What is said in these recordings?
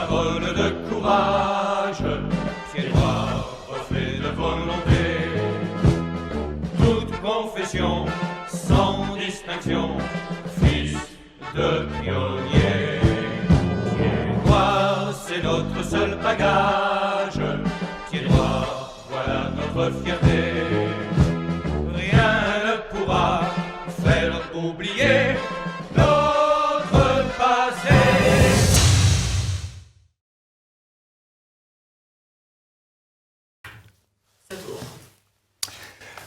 parole de courage, pied droit, reflet de volonté. Toute confession, sans distinction, fils de pionnier. Pied droit, c'est notre seul bagage, pied droit, voilà notre fierté. Rien ne pourra faire oublier notre passé.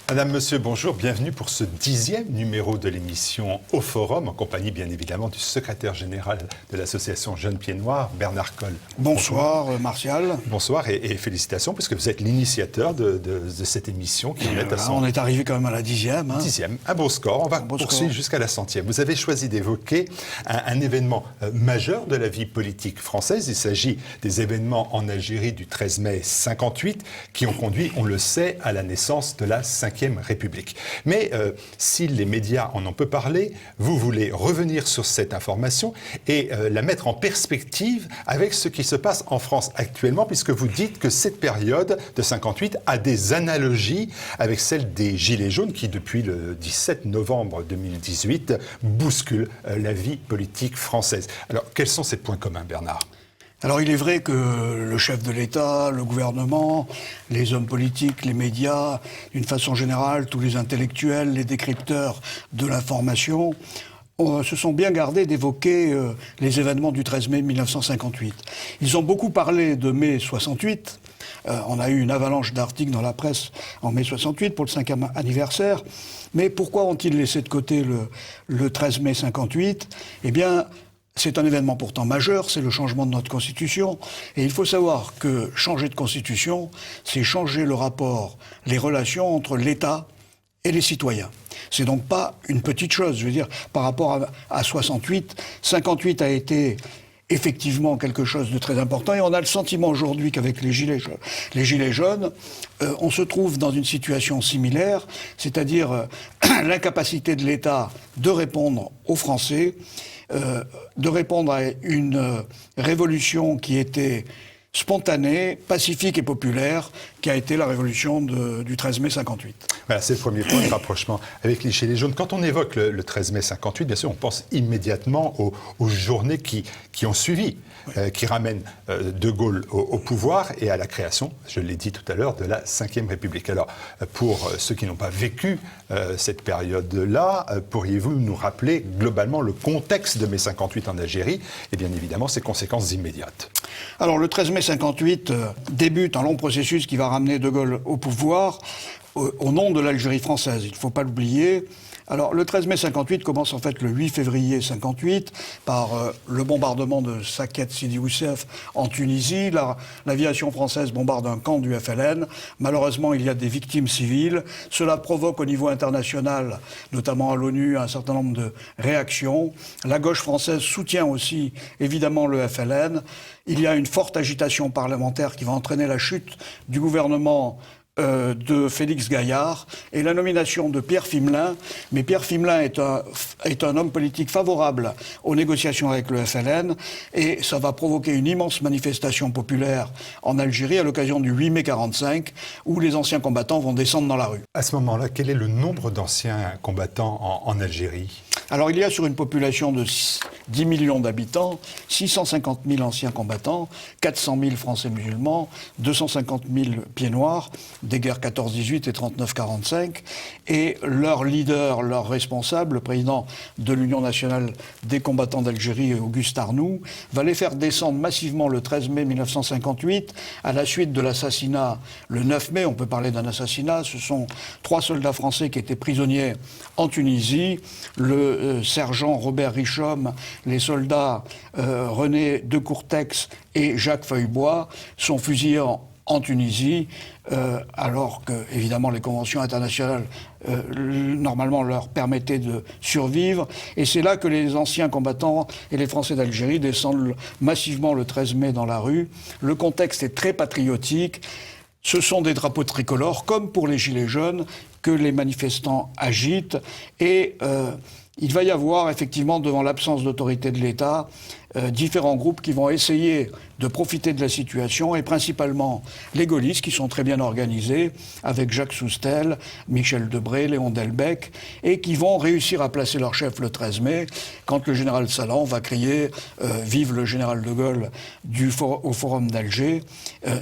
Madame, Monsieur, bonjour, bienvenue pour ce 10e numéro de l'émission Au Forum, en compagnie bien évidemment du secrétaire général de l'association Jeunes Pieds Noirs, Bernard Colle. Bonsoir Martial. Bonsoir et félicitations, puisque vous êtes l'initiateur de cette émission qui est à son... On est arrivé quand même à la 10e. 10e, un beau score, on va poursuivre jusqu'à la 100e. Vous avez choisi d'évoquer un événement majeur de la vie politique française. Il s'agit des événements en Algérie du 13 mai 58 qui ont conduit, on le sait, à la naissance de la 5e République. Mais si les médias en ont peu parlé, vous voulez revenir sur cette information et la mettre en perspective avec ce qui se passe en France actuellement, puisque vous dites que cette période de 58 a des analogies avec celle des Gilets jaunes qui, depuis le 17 novembre 2018, bousculent la vie politique française. Alors, quels sont ces points communs, Bernard ? Alors il est vrai que le chef de l'État, le gouvernement, les hommes politiques, les médias, d'une façon générale, tous les intellectuels, les décrypteurs de l'information, se sont bien gardés d'évoquer les événements du 13 mai 1958. Ils ont beaucoup parlé de mai 68. On a eu une avalanche d'articles dans la presse en mai 68 pour le 5e anniversaire. Mais pourquoi ont-ils laissé de côté le 13 mai 58 ? Eh bien, c'est un événement pourtant majeur, c'est le changement de notre Constitution. Et il faut savoir que changer de Constitution, c'est changer le rapport, les relations entre l'État et les citoyens. C'est donc pas une petite chose. Je veux dire, par rapport à 68, 58 a été effectivement quelque chose de très important. Et on a le sentiment aujourd'hui qu'avec les Gilets jaunes, on se trouve dans une situation similaire, c'est-à-dire l'incapacité de l'État de répondre aux Français, de répondre à une révolution qui était spontanée, pacifique et populaire, qui a été la révolution du 13 mai 58. Voilà, c'est le premier point de rapprochement avec les Gilets jaunes. Quand on évoque le 13 mai 58, bien sûr, on pense immédiatement aux journées qui ont suivi, qui ramènent De Gaulle au pouvoir et à la création, je l'ai dit tout à l'heure, de la 5e République. Alors, pour ceux qui n'ont pas vécu cette période-là, pourriez-vous nous rappeler globalement le contexte de mai 58 en Algérie et bien évidemment ses conséquences immédiates ? Alors, le 13 mai 58 débute un long processus qui va ramener De Gaulle au pouvoir au nom de l'Algérie française, il ne faut pas l'oublier. Alors, le 13 mai 58 commence en fait le 8 février 58 par le bombardement de Saket Sidi Oussef en Tunisie. L'aviation française bombarde un camp du FLN. Malheureusement, il y a des victimes civiles. Cela provoque au niveau international, notamment à l'ONU, un certain nombre de réactions. La gauche française soutient aussi, évidemment, le FLN. Il y a une forte agitation parlementaire qui va entraîner la chute du gouvernement de Félix Gaillard et la nomination de Pierre Fimelin. Mais Pierre Fimelin est un homme politique favorable aux négociations avec le FLN et ça va provoquer une immense manifestation populaire en Algérie à l'occasion du 8 mai 45 où les anciens combattants vont descendre dans la rue. À ce moment-là, quel est le nombre d'anciens combattants en Algérie ? Alors il y a sur une population de 10 millions d'habitants, 650 000 anciens combattants, 400 000 Français musulmans, 250 000 pieds noirs, des guerres 14-18 et 39-45, et leur leader, leur responsable, le président de l'Union nationale des combattants d'Algérie, Auguste Arnoux, va les faire descendre massivement le 13 mai 1958, à la suite de l'assassinat le 9 mai, on peut parler d'un assassinat, ce sont 3 soldats français qui étaient prisonniers en Tunisie, le sergent Robert Richomme, les soldats René de Courtex et Jacques Feuillebois sont fusillés en Tunisie, alors que, évidemment, les conventions internationales, normalement, leur permettaient de survivre. Et c'est là que les anciens combattants et les Français d'Algérie descendent massivement le 13 mai dans la rue. Le contexte est très patriotique. Ce sont des drapeaux tricolores, comme pour les Gilets jaunes, que les manifestants agitent. Et il va y avoir effectivement, devant l'absence d'autorité de l'État, différents groupes qui vont essayer de profiter de la situation, et principalement les gaullistes qui sont très bien organisés, avec Jacques Soustel, Michel Debré, Léon Delbecq, et qui vont réussir à placer leur chef le 13 mai, quand le général Salan va crier « Vive le général de Gaulle » au Forum d'Alger.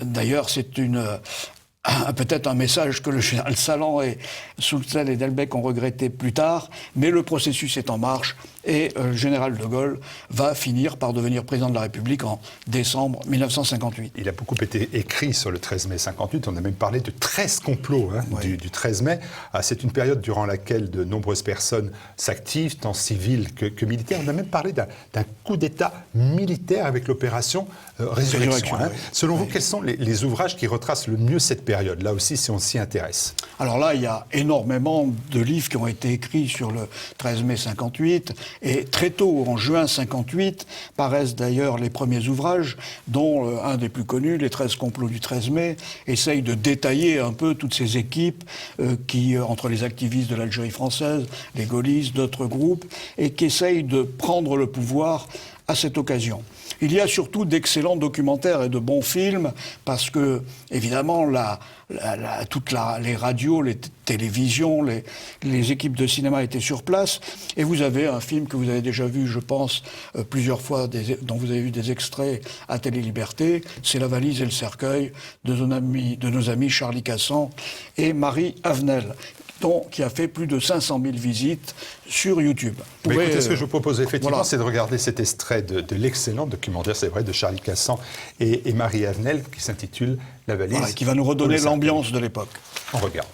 D'ailleurs, c'est peut-être un message que le général Salan et Soustel et Delbecq ont regretté plus tard, mais le processus est en marche et le général de Gaulle va finir par devenir président de la République en décembre 1958. Il a beaucoup été écrit sur le 13 mai 58, on a même parlé de 13 complots Oui. du 13 mai. C'est une période durant laquelle de nombreuses personnes s'activent, tant civiles que militaires. On a même parlé d'un coup d'État militaire avec l'opération Résurrection. Oui. Selon vous, quels sont les ouvrages qui retracent le mieux cette période, là aussi, si on s'y intéresse? Alors là, il y a énormément de livres qui ont été écrits sur le 13 mai 58, et très tôt, en juin 58, paraissent d'ailleurs les premiers ouvrages, dont un des plus connus, Les 13 complots du 13 mai, essaye de détailler un peu toutes ces équipes qui, entre les activistes de l'Algérie française, les gaullistes, d'autres groupes, et qui essayent de prendre le pouvoir à cette occasion. Il y a surtout d'excellents documentaires et de bons films, parce que, évidemment, toutes les radios, les télévisions, les équipes de cinéma étaient sur place. Et vous avez un film que vous avez déjà vu, je pense, plusieurs fois, dont vous avez vu des extraits à Télé Liberté, c'est La valise et le cercueil de nos amis Charlie Cassan et Marie Avenel, qui a fait plus de 500 000 visites sur YouTube. Écoutez, ce que je vous propose effectivement, voilà. c'est de regarder cet extrait de l'excellent documentaire, c'est vrai, de Charlie Cassan et Marie Avenel, qui s'intitule La valise. Voilà, qui va nous redonner l'ambiance de l'époque. On regarde.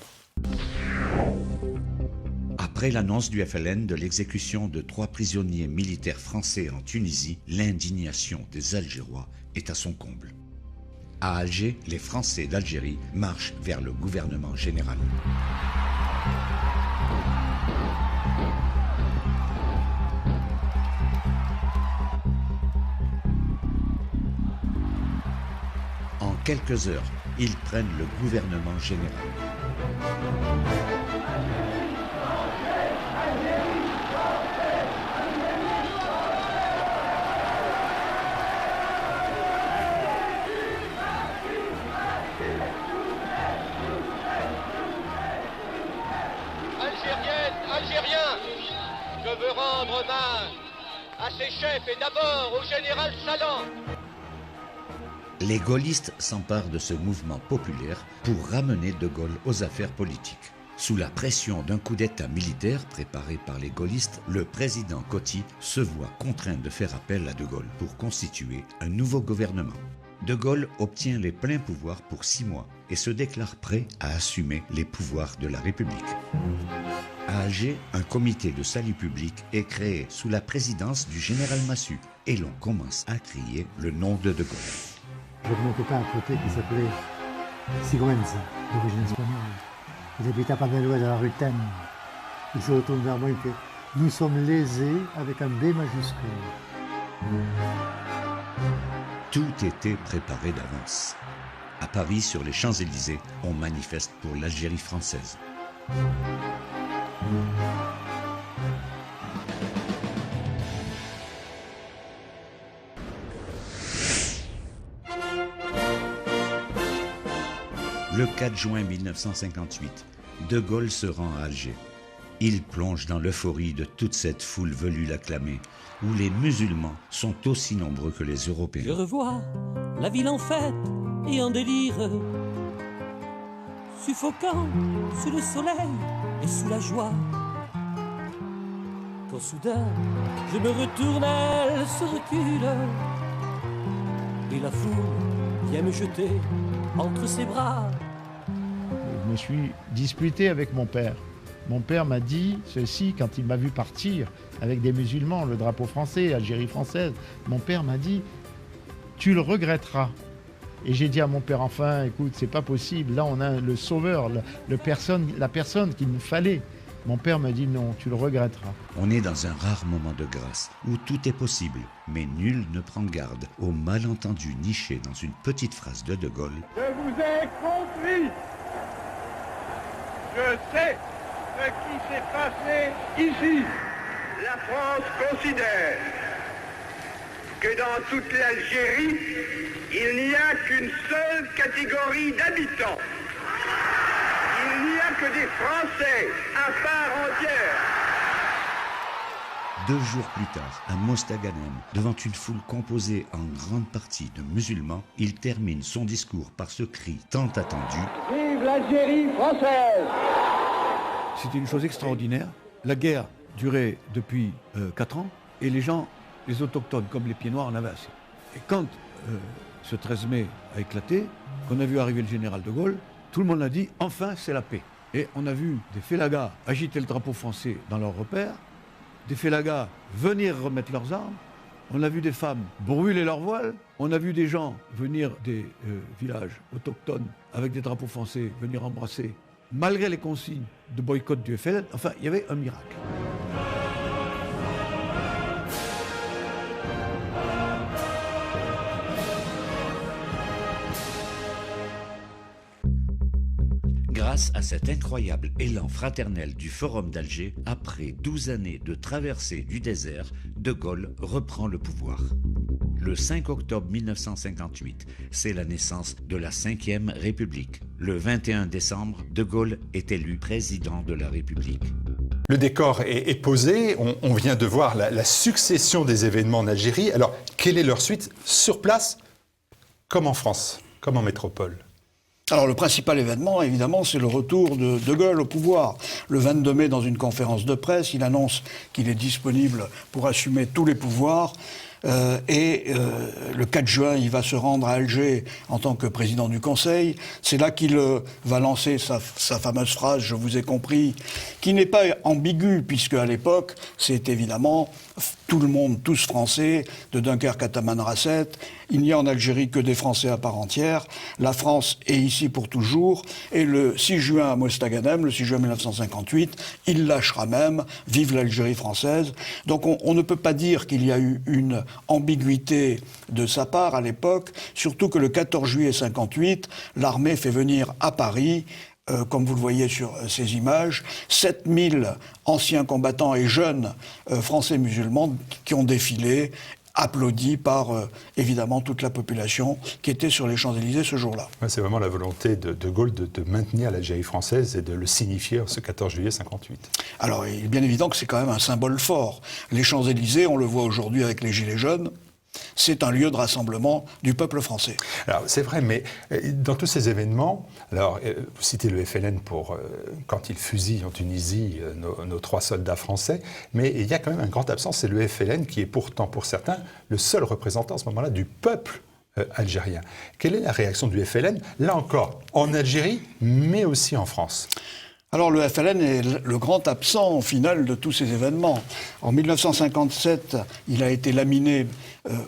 Après l'annonce du FLN de l'exécution de 3 prisonniers militaires français en Tunisie, l'indignation des Algérois est à son comble. À Alger, les Français d'Algérie marchent vers le gouvernement général. En quelques heures, ils prennent le gouvernement général. Algériens, je veux rendre hommage à ses chefs et d'abord au général Salan. Les gaullistes s'emparent de ce mouvement populaire pour ramener De Gaulle aux affaires politiques. Sous la pression d'un coup d'État militaire préparé par les gaullistes, le président Coty se voit contraint de faire appel à De Gaulle pour constituer un nouveau gouvernement. De Gaulle obtient les pleins pouvoirs pour 6 mois et se déclare prêt à assumer les pouvoirs de la République. À Alger, un comité de salut public est créé sous la présidence du général Massu et l'on commence à crier le nom de Gaulle. J'avais mon copain à côté qui s'appelait Sigüenza, d'origine espagnole. Il habitait à Panellois dans la rue Taine. Il se retourne vers moi et fait « Nous sommes lésés » avec un B majuscule. Tout était préparé d'avance. À Paris, sur les Champs-Élysées, on manifeste pour l'Algérie française. Le 4 juin 1958, De Gaulle se rend à Alger. Il plonge dans l'euphorie de toute cette foule venue l'acclamer, où les musulmans sont aussi nombreux que les Européens. Je revois la ville en fête et en délire, suffocant sous le soleil et sous la joie. Quand soudain je me retourne, elle se recule et la foule vient me jeter entre ses bras. Je me suis disputé avec mon père. Mon père m'a dit ceci quand il m'a vu partir avec des musulmans, le drapeau français, Algérie française. Mon père m'a dit « Tu le regretteras ». Et j'ai dit à mon père, enfin, écoute, c'est pas possible. Là, on a le sauveur, la personne qu'il nous fallait. Mon père m'a dit non, tu le regretteras. On est dans un rare moment de grâce où tout est possible, mais nul ne prend garde au malentendu niché dans une petite phrase de De Gaulle. Je vous ai compris. Je sais ce qui s'est passé ici. La France considère que dans toute l'Algérie, il n'y a qu'une seule catégorie d'habitants. Il n'y a que des Français à part entière. 2 jours plus tard, à Mostaganem, devant une foule composée en grande partie de musulmans, il termine son discours par ce cri tant attendu. Vive l'Algérie française! C'était une chose extraordinaire. La guerre durait depuis 4 ans et les gens, les autochtones comme les pieds noirs, en avaient assez. Et quand ce 13 mai a éclaté, qu'on a vu arriver le général de Gaulle, tout le monde a dit « enfin c'est la paix ». Et on a vu des félagas agiter le drapeau français dans leurs repères, des félagas venir remettre leurs armes, on a vu des femmes brûler leurs voiles, on a vu des gens venir des villages autochtones avec des drapeaux français, venir embrasser, malgré les consignes de boycott du FLN. Enfin, il y avait un miracle. Grâce à cet incroyable élan fraternel du Forum d'Alger, après 12 années de traversée du désert, De Gaulle reprend le pouvoir. Le 5 octobre 1958, c'est la naissance de la 5e République. Le 21 décembre, De Gaulle est élu président de la République. Le décor est posé, on vient de voir la succession des événements en Algérie. Alors, quelle est leur suite sur place, comme en France, comme en métropole ? Alors le principal événement, évidemment, c'est le retour de De Gaulle au pouvoir. Le 22 mai, dans une conférence de presse, il annonce qu'il est disponible pour assumer tous les pouvoirs. Le 4 juin, il va se rendre à Alger en tant que président du Conseil. C'est là qu'il va lancer sa fameuse phrase « Je vous ai compris », qui n'est pas ambiguë, puisque à l'époque, c'est évidemment tout le monde, tous français, de Dunkerque à Tamanrasset. Il n'y a en Algérie que des Français à part entière. La France est ici pour toujours. Et le 6 juin à Mostaganem, le 6 juin 1958, il lâchera même « Vive l'Algérie française ». Donc on ne peut pas dire qu'il y a eu une ambiguïté de sa part à l'époque, surtout que le 14 juillet 58, l'armée fait venir à Paris, comme vous le voyez sur ces images, 7000 anciens combattants et jeunes français musulmans qui ont défilé, applaudis par, évidemment, toute la population qui était sur les Champs-Élysées ce jour-là. Ouais, c'est vraiment la volonté de Gaulle de maintenir l'Algérie française et de le signifier ce 14 juillet 58. Alors, il est bien évident que c'est quand même un symbole fort. Les Champs-Élysées, on le voit aujourd'hui avec les Gilets jaunes, c'est un lieu de rassemblement du peuple français. Alors c'est vrai, mais dans tous ces événements, alors vous citez le FLN pour quand il fusille en Tunisie nos 3 soldats français, mais il y a quand même un grand absent, c'est le FLN qui est pourtant pour certains le seul représentant à ce moment-là du peuple algérien. Quelle est la réaction du FLN, là encore, en Algérie, mais aussi en France ? Alors le FLN est le grand absent au final de tous ces événements. En 1957, il a été laminé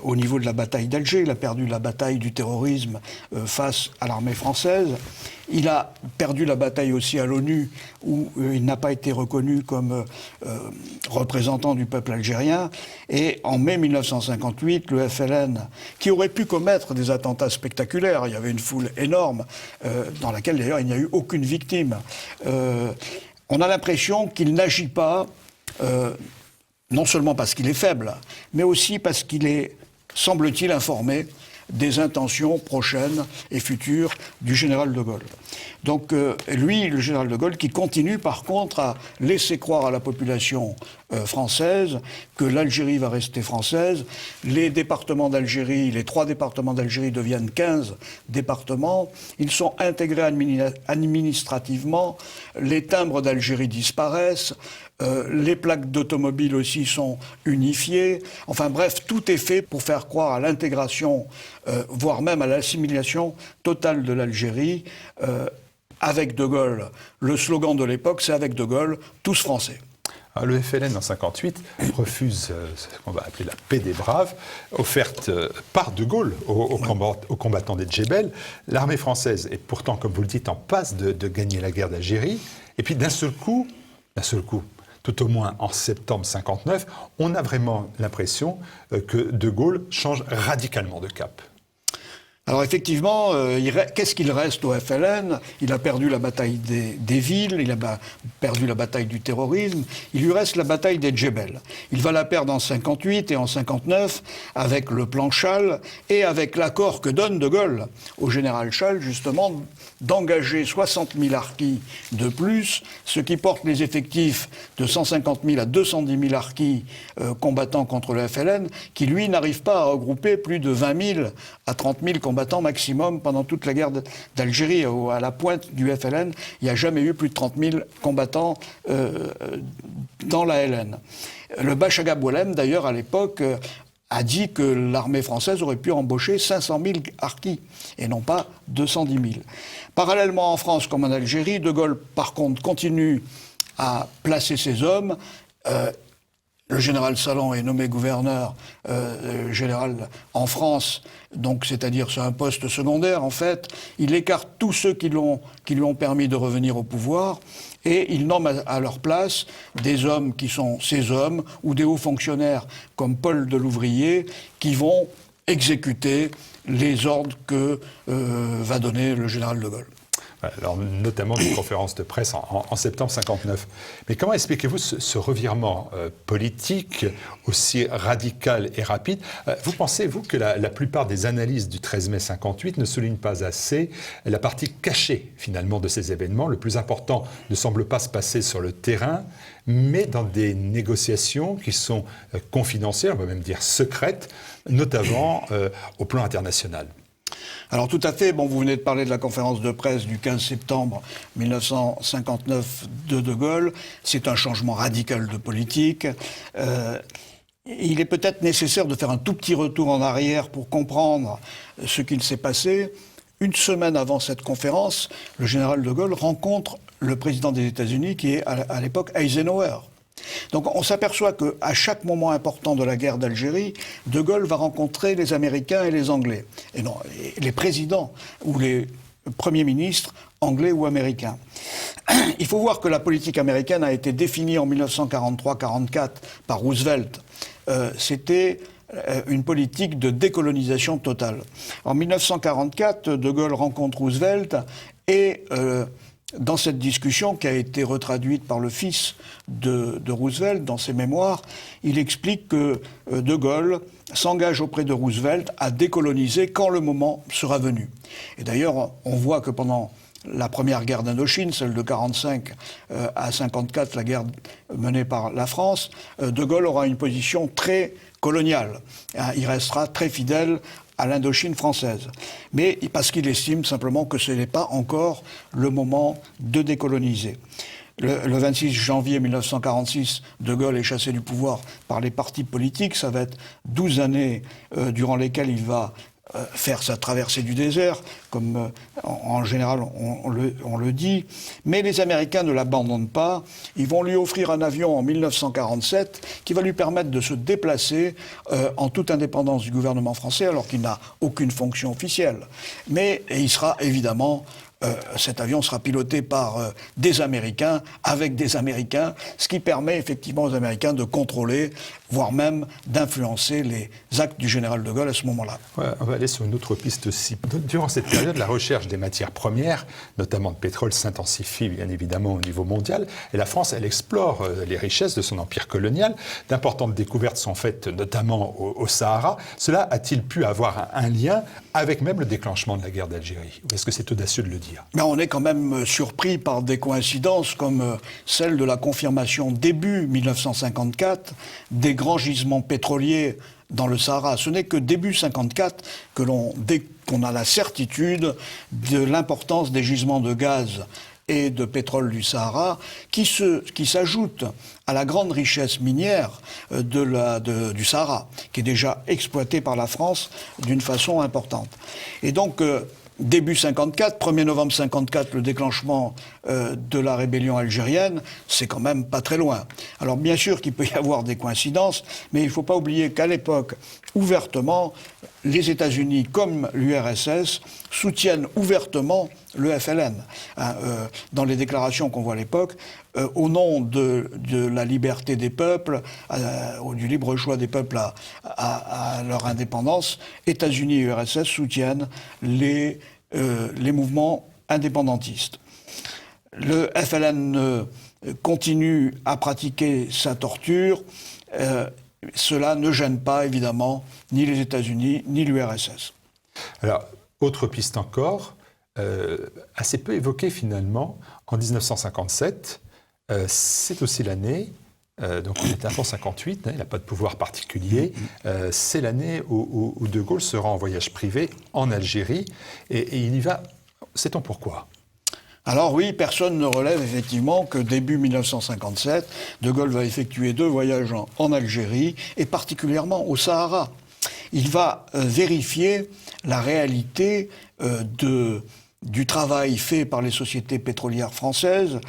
au niveau de la bataille d'Alger. Il a perdu la bataille du terrorisme face à l'armée française. Il a perdu la bataille aussi à l'ONU, où il n'a pas été reconnu comme représentant du peuple algérien. Et en mai 1958, le FLN, qui aurait pu commettre des attentats spectaculaires, il y avait une foule énorme, dans laquelle d'ailleurs il n'y a eu aucune victime, on a l'impression qu'il n'agit pas, non seulement parce qu'il est faible, mais aussi parce qu'il est, semble-t-il, informé des intentions prochaines et futures du général de Gaulle. Donc lui, le général de Gaulle, qui continue par contre à laisser croire à la population française que l'Algérie va rester française. Les départements d'Algérie, les 3 départements d'Algérie deviennent 15 départements. Ils sont intégrés administrativement. Les timbres d'Algérie disparaissent. Les plaques d'automobile aussi sont unifiées. Enfin bref, tout est fait pour faire croire à l'intégration, voire même à l'assimilation totale de l'Algérie avec De Gaulle. Le slogan de l'époque, c'est « Avec De Gaulle, tous Français ». Le FLN en 1958 refuse ce qu'on va appeler la paix des braves, offerte par De Gaulle aux combattants des Djebel. L'armée française est pourtant, comme vous le dites, en passe de gagner la guerre d'Algérie. Et puis d'un seul coup, tout au moins en septembre 1959, on a vraiment l'impression que De Gaulle change radicalement de cap. Alors effectivement, qu'est-ce qu'il reste au FLN? Il a perdu la bataille des villes, il a perdu la bataille du terrorisme, il lui reste la bataille des Djebel. Il va la perdre en 58 et en 59 avec le plan Chal et avec l'accord que donne De Gaulle au général Chal, justement, d'engager 60 000 harkis de plus, ce qui porte les effectifs de 150 000 à 210 000 harkis combattants contre le FLN, qui lui n'arrive pas à regrouper plus de 20 000 à 30 000 combattants maximum pendant toute la guerre d'Algérie. À la pointe du FLN, il n'y a jamais eu plus de 30 000 combattants dans la LN. Le Bachagha Boualem, d'ailleurs, à l'époque, a dit que l'armée française aurait pu embaucher 500 000 harkis, et non pas 210 000. Parallèlement en France comme en Algérie, De Gaulle, par contre, continue à placer ses hommes. Le général Salan est nommé gouverneur général en France, donc c'est-à-dire c'est un poste secondaire en fait. Il écarte tous ceux qui lui ont permis de revenir au pouvoir et il nomme à leur place des hommes qui sont ses hommes ou des hauts fonctionnaires comme Paul Delouvrier qui vont exécuter les ordres que va donner le général de Gaulle. Alors, notamment une conférence de presse en septembre 59. Mais comment expliquez-vous ce revirement politique aussi radical et rapide? Vous pensez, vous, que la plupart des analyses du 13 mai 58 ne soulignent pas assez la partie cachée, finalement, de ces événements? Le plus important ne semble pas se passer sur le terrain, mais dans des négociations qui sont confidentielles, on va même dire secrètes, notamment au plan international. Alors tout à fait, bon, vous venez de parler de la conférence de presse du 15 septembre 1959 de Gaulle. C'est un changement radical de politique. Il est peut-être nécessaire de faire un tout petit retour en arrière pour comprendre ce qu'il s'est passé. Une semaine avant cette conférence, le général de Gaulle rencontre le président des États-Unis, qui est à l'époque Eisenhower. Donc on s'aperçoit qu'à chaque moment important de la guerre d'Algérie, De Gaulle va rencontrer les Américains et les Anglais. Et non, les présidents ou les premiers ministres anglais ou américains. Il faut voir que la politique américaine a été définie en 1943-44 par Roosevelt. C'était une politique de décolonisation totale. En 1944, De Gaulle rencontre Roosevelt et dans cette discussion qui a été retraduite par le fils de Roosevelt dans ses mémoires, il explique que De Gaulle s'engage auprès de Roosevelt à décoloniser quand le moment sera venu. Et d'ailleurs, on voit que pendant la première guerre d'Indochine, celle de 45 à 54, la guerre menée par la France, De Gaulle aura une position très coloniale. Il restera très fidèle à l'Indochine française. Mais parce qu'il estime simplement que ce n'est pas encore le moment de décoloniser. Le 26 janvier 1946, De Gaulle est chassé du pouvoir par les partis politiques. Ça va être 12 années durant lesquelles il va faire sa traversée du désert, comme en général on le dit. Mais les Américains ne l'abandonnent pas. Ils vont lui offrir un avion en 1947 qui va lui permettre de se déplacer en toute indépendance du gouvernement français, alors qu'il n'a aucune fonction officielle. Mais il sera évidemment... cet avion sera piloté par des Américains, avec des Américains, ce qui permet effectivement aux Américains de contrôler, voire même d'influencer les actes du général de Gaulle à ce moment-là. Ouais, on va aller sur une autre piste aussi. Durant cette période, la recherche des matières premières, notamment de pétrole, s'intensifie bien évidemment au niveau mondial. Et la France, elle explore les richesses de son empire colonial. D'importantes découvertes sont faites notamment au Sahara. Cela a-t-il pu avoir un lien avec même le déclenchement de la guerre d'Algérie? Ou est-ce que c'est audacieux de le dire? Mais on est quand même surpris par des coïncidences comme celle de la confirmation début 1954 des grands gisements pétroliers dans le Sahara. Ce n'est que début 1954 qu'on a la certitude de l'importance des gisements de gaz et de pétrole du Sahara, qui s'ajoute à la grande richesse minière du Sahara, qui est déjà exploitée par la France d'une façon importante. Et donc, début 54, 1er novembre 54, le déclenchement de la rébellion algérienne, c'est quand même pas très loin. Alors bien sûr qu'il peut y avoir des coïncidences, mais il ne faut pas oublier qu'à l'époque, ouvertement, les États-Unis comme l'URSS soutiennent ouvertement le FLN. Dans les déclarations qu'on voit à l'époque, au nom de la liberté des peuples, du libre choix des peuples à leur indépendance, États-Unis et URSS soutiennent les mouvements indépendantistes. Le FLN continue à pratiquer sa torture. Cela ne gêne pas, évidemment, ni les États-Unis, ni l'URSS. Alors, autre piste encore, assez peu évoquée finalement, en 1957, c'est aussi l'année, donc on était avant 58, il n'a pas de pouvoir particulier, c'est l'année où De Gaulle se rend en voyage privé en Algérie, et il y va, sait-on pourquoi ? Alors oui, personne ne relève effectivement que début 1957, De Gaulle va effectuer 2 voyages en Algérie, et particulièrement au Sahara. Il va vérifier la réalité du travail fait par les sociétés pétrolières françaises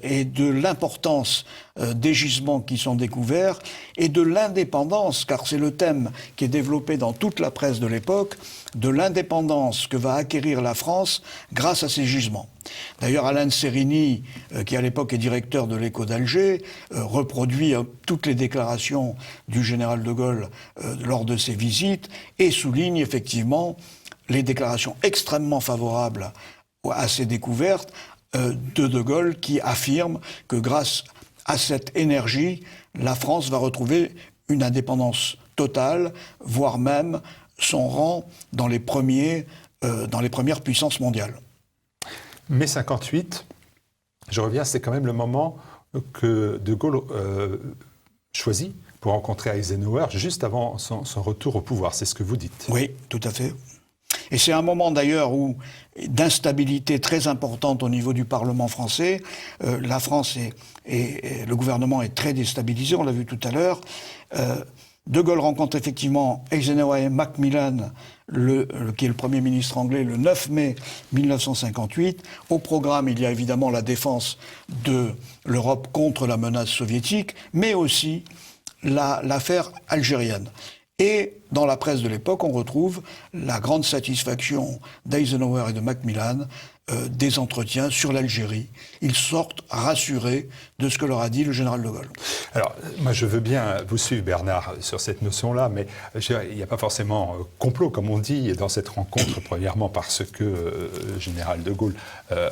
et de l'importance des gisements qui sont découverts et de l'indépendance, car c'est le thème qui est développé dans toute la presse de l'époque, de l'indépendance que va acquérir la France grâce à ces gisements. D'ailleurs, Alain de Sérigny, qui à l'époque est directeur de l'Écho d'Alger, reproduit toutes les déclarations du général de Gaulle lors de ses visites et souligne effectivement les déclarations extrêmement favorables à ces découvertes de Gaulle, qui affirme que grâce à cette énergie, la France va retrouver une indépendance totale, voire même son rang dans les premières puissances mondiales. Mai 58, je reviens, c'est quand même le moment que De Gaulle choisit pour rencontrer Eisenhower juste avant son retour au pouvoir, c'est ce que vous dites. Oui, tout à fait. Et c'est un moment d'ailleurs d'instabilité très importante au niveau du Parlement français. La France et le gouvernement est très déstabilisé, on l'a vu tout à l'heure. De Gaulle rencontre effectivement Eisenhower et Macmillan, qui est le Premier ministre anglais, le 9 mai 1958. Au programme, il y a évidemment la défense de l'Europe contre la menace soviétique, mais aussi l'affaire algérienne. Et dans la presse de l'époque, on retrouve la grande satisfaction d'Eisenhower et de Macmillan des entretiens sur l'Algérie. Ils sortent rassurés de ce que leur a dit le général de Gaulle. Alors, moi je veux bien vous suivre, Bernard, sur cette notion-là, mais il n'y a pas forcément complot, comme on dit, dans cette rencontre, premièrement parce que le général de Gaulle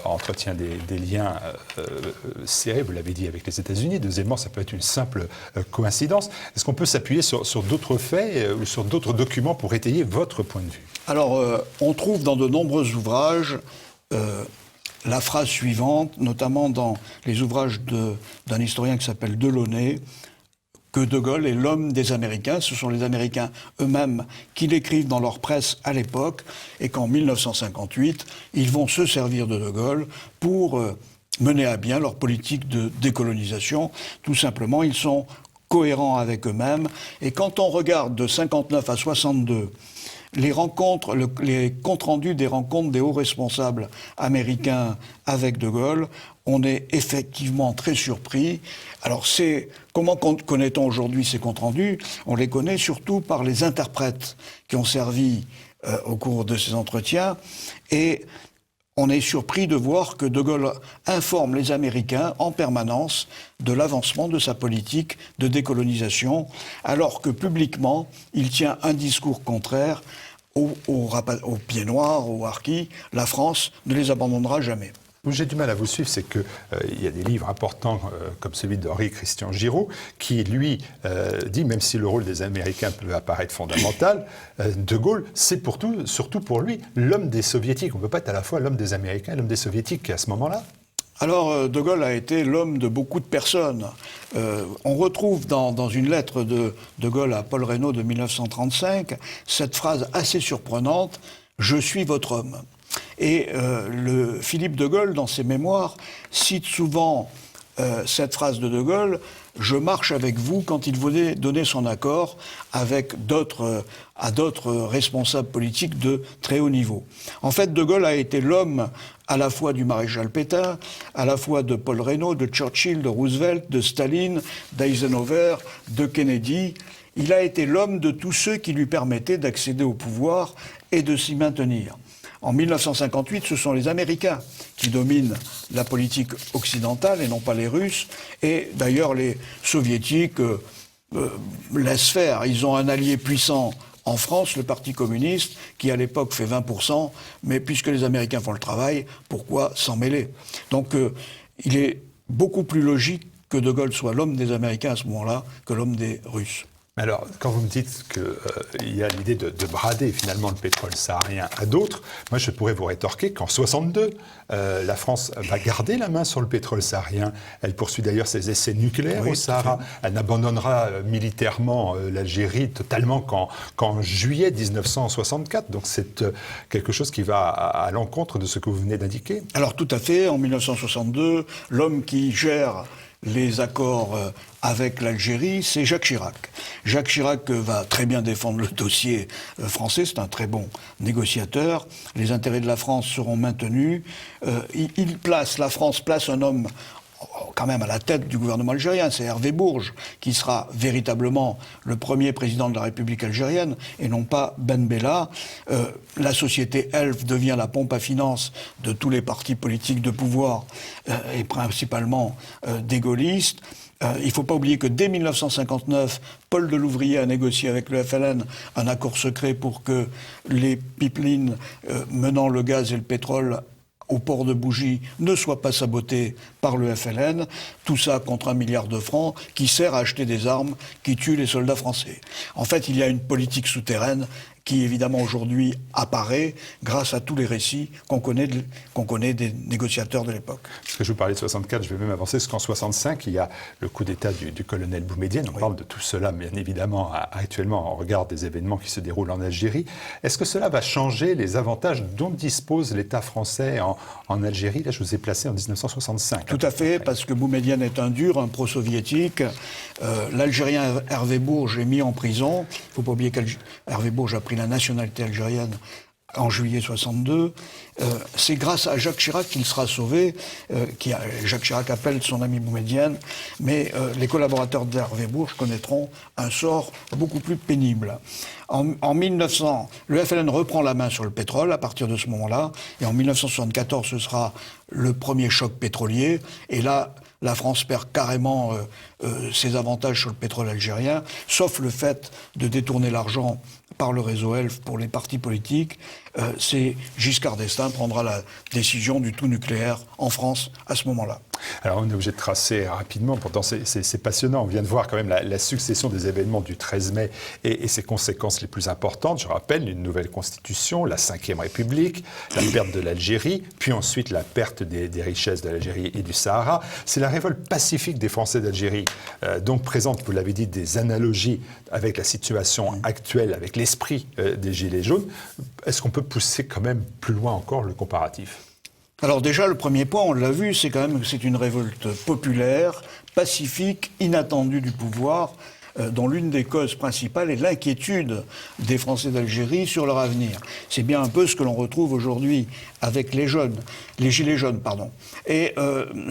entretient des liens serrés, vous l'avez dit, avec les États-Unis. Deuxièmement, ça peut être une simple coïncidence. Est-ce qu'on peut s'appuyer sur d'autres faits ou sur d'autres documents pour étayer votre point de vue ? Alors, on trouve dans de nombreux ouvrages la phrase suivante, notamment dans les ouvrages d'un historien qui s'appelle Delaunay, que De Gaulle est l'homme des Américains. Ce sont les Américains eux-mêmes qui l'écrivent dans leur presse à l'époque, et qu'en 1958, ils vont se servir de Gaulle pour mener à bien leur politique de décolonisation. Tout simplement, ils sont cohérents avec eux-mêmes. Et quand on regarde de 59 à 62, les comptes rendus des rencontres des hauts responsables américains avec De Gaulle, on est effectivement très surpris. Alors comment connaît-on aujourd'hui ces comptes rendus ? On les connaît surtout par les interprètes qui ont servi au cours de ces entretiens, et on est surpris de voir que De Gaulle informe les Américains en permanence de l'avancement de sa politique de décolonisation, alors que publiquement, il tient un discours contraire aux pieds noirs, aux harkis. La France ne les abandonnera jamais. Où j'ai du mal à vous suivre, c'est qu'il y a des livres importants comme celui d'Henri Christian Giraud qui, lui, dit, même si le rôle des Américains peut apparaître fondamental, De Gaulle, c'est surtout pour lui l'homme des Soviétiques. On ne peut pas être à la fois l'homme des Américains et l'homme des Soviétiques à ce moment-là. Alors, De Gaulle a été l'homme de beaucoup de personnes. On retrouve dans une lettre de Gaulle à Paul Reynaud de 1935 cette phrase assez surprenante « Je suis votre homme ». Et Philippe de Gaulle, dans ses mémoires, cite souvent cette phrase de Gaulle « Je marche avec vous » quand il voulait donner son accord avec à d'autres responsables politiques de très haut niveau. En fait, De Gaulle a été l'homme à la fois du maréchal Pétain, à la fois de Paul Reynaud, de Churchill, de Roosevelt, de Staline, d'Eisenhower, de Kennedy. il a été l'homme de tous ceux qui lui permettaient d'accéder au pouvoir et de s'y maintenir. En 1958, ce sont les Américains qui dominent la politique occidentale et non pas les Russes. Et d'ailleurs, les Soviétiques laissent faire. Ils ont un allié puissant en France, le Parti communiste, qui à l'époque fait 20%. Mais puisque les Américains font le travail, pourquoi s'en mêler? Donc il est beaucoup plus logique que De Gaulle soit l'homme des Américains à ce moment-là que l'homme des Russes. Alors, quand vous me dites qu'il y a l'idée de brader finalement le pétrole saharien à d'autres, moi je pourrais vous rétorquer qu'en 62, la France va garder la main sur le pétrole saharien. Elle poursuit d'ailleurs ses essais nucléaires au Sahara. Elle n'abandonnera militairement l'Algérie totalement qu'en juillet 1964. Donc c'est quelque chose qui va à l'encontre de ce que vous venez d'indiquer. Alors tout à fait, en 1962, l'homme qui gère les accords avec l'Algérie, c'est Jacques Chirac. Jacques Chirac va très bien défendre le dossier français, c'est un très bon négociateur. Les intérêts de la France seront maintenus. La France place un homme quand même à la tête du gouvernement algérien, c'est Hervé Bourges, qui sera véritablement le premier président de la République algérienne, et non pas Ben Bella. La société Elf devient la pompe à finances de tous les partis politiques de pouvoir, et principalement des gaullistes. Il ne faut pas oublier que dès 1959, Paul Delouvrier a négocié avec le FLN un accord secret pour que les pipelines menant le gaz et le pétrole au port de Bougie ne soient pas sabotés par le FLN, tout ça contre 1 milliard de francs qui sert à acheter des armes qui tuent les soldats français. En fait, il y a une politique souterraine qui évidemment aujourd'hui apparaît grâce à tous les récits qu'on connaît des négociateurs de l'époque. Parce que je vous parlais de 64, je vais même avancer, parce qu'en 65, il y a le coup d'État du colonel Boumedienne. On parle de tout cela, bien évidemment, actuellement, en regard des événements qui se déroulent en Algérie. Est-ce que cela va changer les avantages dont dispose l'État français en Algérie? Là, je vous ai placé en 1965. Tout à fait, parce que Boumedienne est un dur, un pro-soviétique. L'Algérien Hervé Bourges est mis en prison. Il ne faut pas oublier qu'Hervé Bourges a pris la nationalité algérienne en juillet 62. C'est grâce à Jacques Chirac qu'il sera sauvé. Jacques Chirac appelle son ami Boumedienne, mais les collaborateurs d'Hervé Bourges connaîtront un sort beaucoup plus pénible. En 1900, le FLN reprend la main sur le pétrole à partir de ce moment-là, et en 1974, ce sera le premier choc pétrolier, et là, la France perd carrément ses avantages sur le pétrole algérien, sauf le fait de détourner l'argent par le réseau Elf pour les partis politiques. C'est Giscard d'Estaing prendra la décision du tout nucléaire en France à ce moment-là. Alors on est obligé de tracer rapidement, pourtant c'est passionnant. On vient de voir quand même la succession des événements du 13 mai et ses conséquences les plus importantes. Je rappelle, une nouvelle constitution, la Ve République, la perte de l'Algérie, puis ensuite la perte des richesses de l'Algérie et du Sahara. C'est la révolte pacifique des Français d'Algérie, donc présente, vous l'avez dit, des analogies avec la situation actuelle, avec l'esprit des Gilets jaunes. Est-ce qu'on peut pousser quand même plus loin encore le comparatif ? Alors déjà, le premier point, on l'a vu, c'est quand même que c'est une révolte populaire, pacifique, inattendue du pouvoir, dont l'une des causes principales est l'inquiétude des Français d'Algérie sur leur avenir. C'est bien un peu ce que l'on retrouve aujourd'hui avec les Gilets jaunes, pardon. Et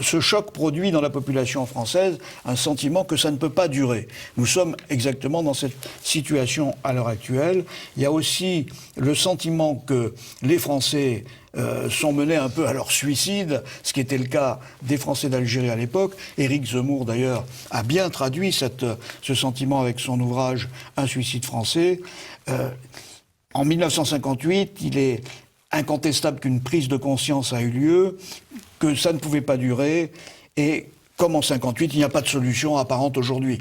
ce choc produit dans la population française un sentiment que ça ne peut pas durer. Nous sommes exactement dans cette situation à l'heure actuelle. Il y a aussi le sentiment que les Français sont menés un peu à leur suicide, ce qui était le cas des Français d'Algérie à l'époque. Éric Zemmour, d'ailleurs, a bien traduit ce sentiment avec son ouvrage « Un suicide français ». En 1958, il est incontestable qu'une prise de conscience a eu lieu, que ça ne pouvait pas durer, et comme en 1958, il n'y a pas de solution apparente aujourd'hui.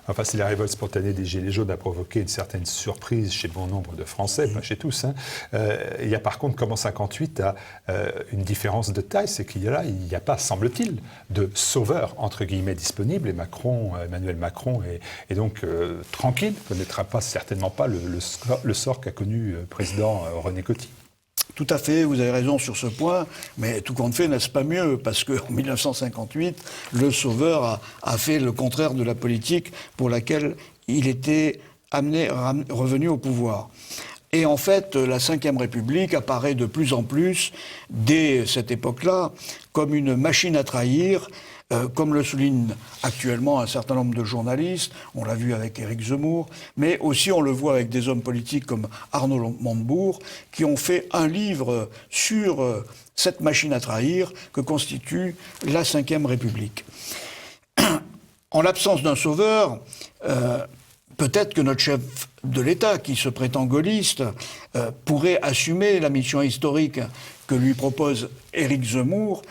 Enfin, si la révolte spontanée des Gilets jaunes a provoqué une certaine surprise chez bon nombre de Français, pas chez tous, il y a par contre, comme en 1958, une différence de taille, c'est qu'il n'y a pas, semble-t-il, de sauveur, entre guillemets, disponible, et Emmanuel Macron est donc tranquille, ne connaîtra certainement pas le sort qu'a connu le président René Coty. Tout à fait, vous avez raison sur ce point, mais tout compte fait, n'est-ce pas mieux? Parce qu'en 1958, le sauveur a fait le contraire de la politique pour laquelle il était revenu au pouvoir. Et en fait, la Ve République apparaît de plus en plus, dès cette époque-là, comme une machine à trahir, comme le souligne actuellement un certain nombre de journalistes, on l'a vu avec Éric Zemmour, mais aussi on le voit avec des hommes politiques comme Arnaud Montebourg, qui ont fait un livre sur cette machine à trahir que constitue la Ve République. En l'absence d'un sauveur, peut-être que notre chef de l'État, qui se prétend gaulliste, pourrait assumer la mission historique que lui propose Éric Zemmour,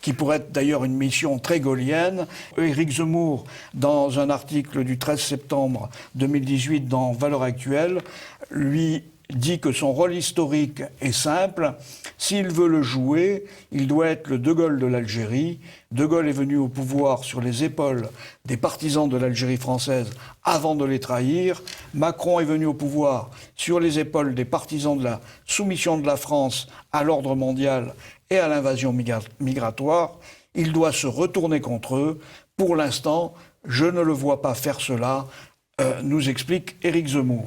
qui pourrait être d'ailleurs une mission très gaullienne. Éric Zemmour, dans un article du 13 septembre 2018 dans Valeurs Actuelles, lui dit que son rôle historique est simple. S'il veut le jouer, il doit être le De Gaulle de l'Algérie. De Gaulle est venu au pouvoir sur les épaules des partisans de l'Algérie française avant de les trahir. Macron est venu au pouvoir sur les épaules des partisans de la soumission de la France à l'ordre mondial et à l'invasion migratoire. Il doit se retourner contre eux. Pour l'instant, je ne le vois pas faire cela, nous explique Éric Zemmour.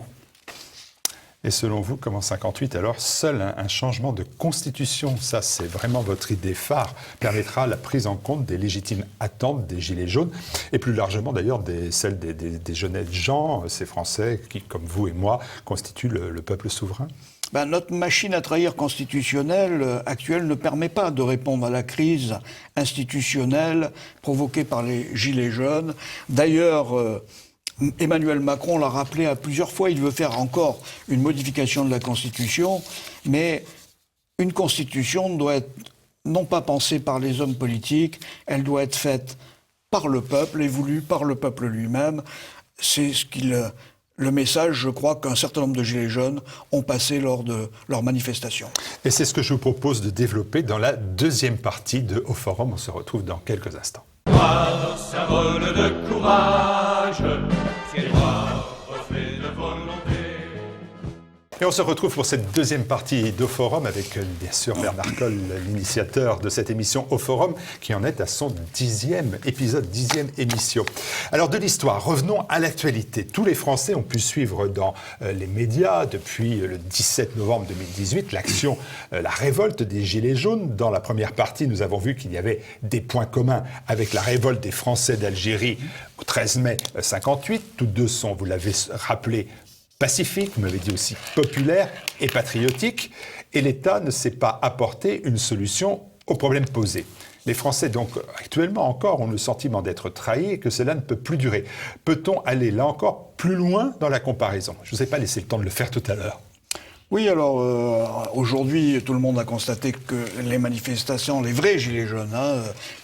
Et selon vous, comme en 58, alors seul un changement de constitution, ça c'est vraiment votre idée phare, permettra la prise en compte des légitimes attentes des Gilets jaunes, et plus largement d'ailleurs celles des jeunes gens, ces Français qui, comme vous et moi, constituent le peuple souverain? Notre machine à trahir constitutionnelle actuelle ne permet pas de répondre à la crise institutionnelle provoquée par les Gilets jaunes. D'ailleurs, Emmanuel Macron l'a rappelé à plusieurs fois, il veut faire encore une modification de la Constitution, mais une Constitution doit être non pas pensée par les hommes politiques, elle doit être faite par le peuple et voulue par le peuple lui-même. C'est le message, je crois, qu'un certain nombre de Gilets jaunes ont passé lors de leur manifestation. Et c'est ce que je vous propose de développer dans la deuxième partie de Au Forum. On se retrouve dans quelques instants. Symbole de courage, ciel noir, reflet de volonté. Et on se retrouve pour cette deuxième partie d'Au Forum avec bien sûr Bernard Colle, l'initiateur de cette émission Au Forum, qui en est à son 10e épisode, 10e émission. Alors de l'histoire, revenons à l'actualité. Tous les Français ont pu suivre dans les médias depuis le 17 novembre 2018 l'action, la révolte des Gilets jaunes. Dans la première partie, nous avons vu qu'il y avait des points communs avec la révolte des Français d'Algérie au 13 mai 58. Toutes deux sont, vous l'avez rappelé, pacifique, vous m'avez dit aussi populaire et patriotique, et l'État ne sait pas apporter une solution aux problèmes posés. Les Français, donc, actuellement encore, ont le sentiment d'être trahis et que cela ne peut plus durer. Peut-on aller, là encore, plus loin dans la comparaison? Je ne vous ai pas laissé le temps de le faire tout à l'heure. Oui, alors aujourd'hui, tout le monde a constaté que les manifestations, les vrais gilets jaunes,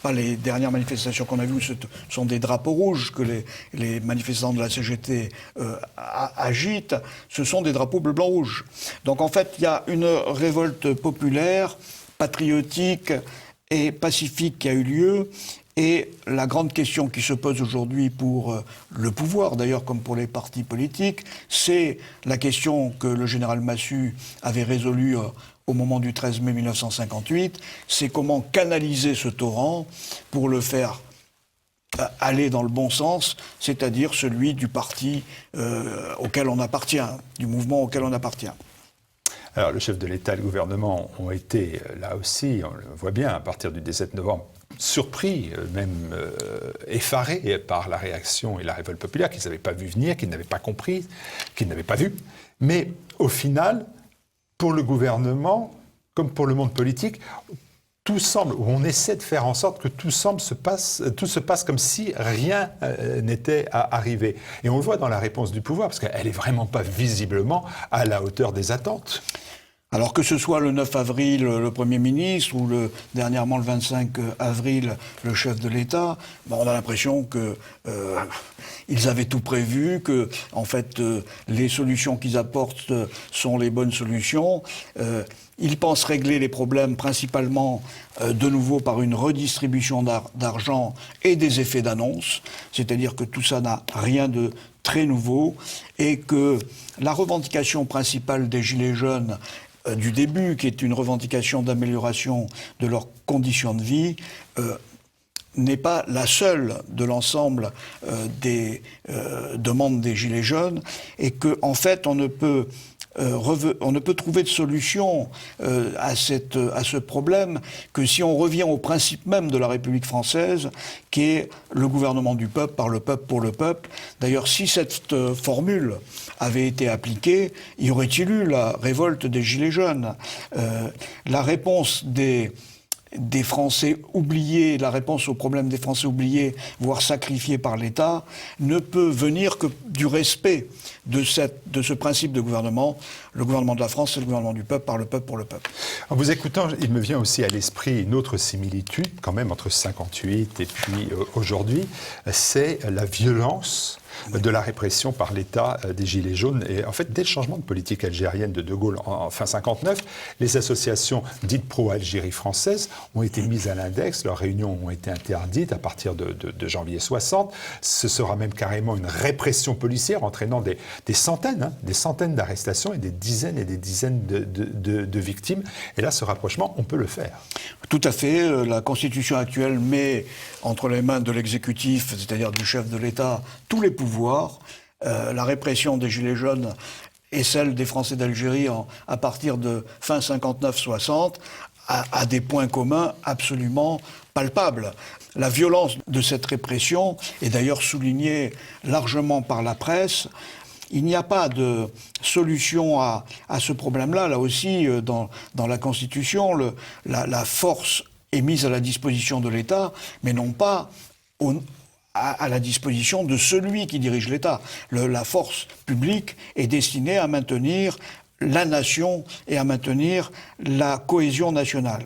pas les dernières manifestations qu'on a vues, ce sont des drapeaux rouges que les manifestants de la CGT agitent, ce sont des drapeaux bleu, blanc, rouge. Donc en fait, il y a une révolte populaire, patriotique et pacifique qui a eu lieu. Et la grande question qui se pose aujourd'hui pour le pouvoir, d'ailleurs comme pour les partis politiques, c'est la question que le général Massu avait résolue au moment du 13 mai 1958, c'est comment canaliser ce torrent pour le faire aller dans le bon sens, c'est-à-dire celui du parti auquel on appartient, du mouvement auquel on appartient. Alors le chef de l'État et le gouvernement ont été, là aussi, on le voit bien, à partir du 17 novembre, surpris, même effarés par la réaction et la révolte populaire qu'ils n'avaient pas vu venir, qu'ils n'avaient pas compris, qu'ils n'avaient pas vu. Mais au final, pour le gouvernement, comme pour le monde politique, tout semble, ou on essaie de faire en sorte que tout se passe comme si rien n'était arrivé. Et on le voit dans la réponse du pouvoir, parce qu'elle n'est vraiment pas visiblement à la hauteur des attentes. Alors que ce soit le 9 avril le Premier ministre ou dernièrement le 25 avril le chef de l'État, on a l'impression que ils avaient tout prévu, que en fait les solutions qu'ils apportent sont les bonnes solutions. Ils pensent régler les problèmes principalement de nouveau par une redistribution d'argent et des effets d'annonce, c'est-à-dire que tout ça n'a rien de très nouveau et que la revendication principale des Gilets jaunes du début, qui est une revendication d'amélioration de leurs conditions de vie, n'est pas la seule de l'ensemble des demandes des Gilets jaunes, et qu'en fait on ne peut on ne peut trouver de solution à ce problème que si on revient au principe même de la République française, qui est le gouvernement du peuple, par le peuple, pour le peuple. D'ailleurs, si cette formule avait été appliquée, y aurait-il eu la révolte des Gilets jaunes? La réponse des Français oubliés, la réponse au problème des Français oubliés, voire sacrifiés par l'État, ne peut venir que du respect de ce principe de gouvernement. Le gouvernement de la France, c'est le gouvernement du peuple, par le peuple, pour le peuple. En vous écoutant, il me vient aussi à l'esprit une autre similitude, quand même, entre 58 et puis aujourd'hui, c'est la violence de la répression par l'État des Gilets jaunes. Et en fait, dès le changement de politique algérienne de De Gaulle en fin 59, les associations dites pro-Algérie française ont été mises à l'index, leurs réunions ont été interdites à partir de janvier 60. Ce sera même carrément une répression policière entraînant des centaines d'arrestations et des dizaines de victimes. Et là, ce rapprochement, on peut le faire. Tout à fait. La Constitution actuelle met entre les mains de l'exécutif, c'est-à-dire du chef de l'État, tous les pouvoirs. La répression des Gilets jaunes et celle des Français d'Algérie à partir de fin 59-60 a des points communs absolument palpables. La violence de cette répression est d'ailleurs soulignée largement par la presse. Il n'y a pas de solution à ce problème-là. Là aussi, dans la Constitution, la force est mise à la disposition de l'État, mais non pas à la disposition de celui qui dirige l'État. La force publique est destinée à maintenir la nation et à maintenir la cohésion nationale.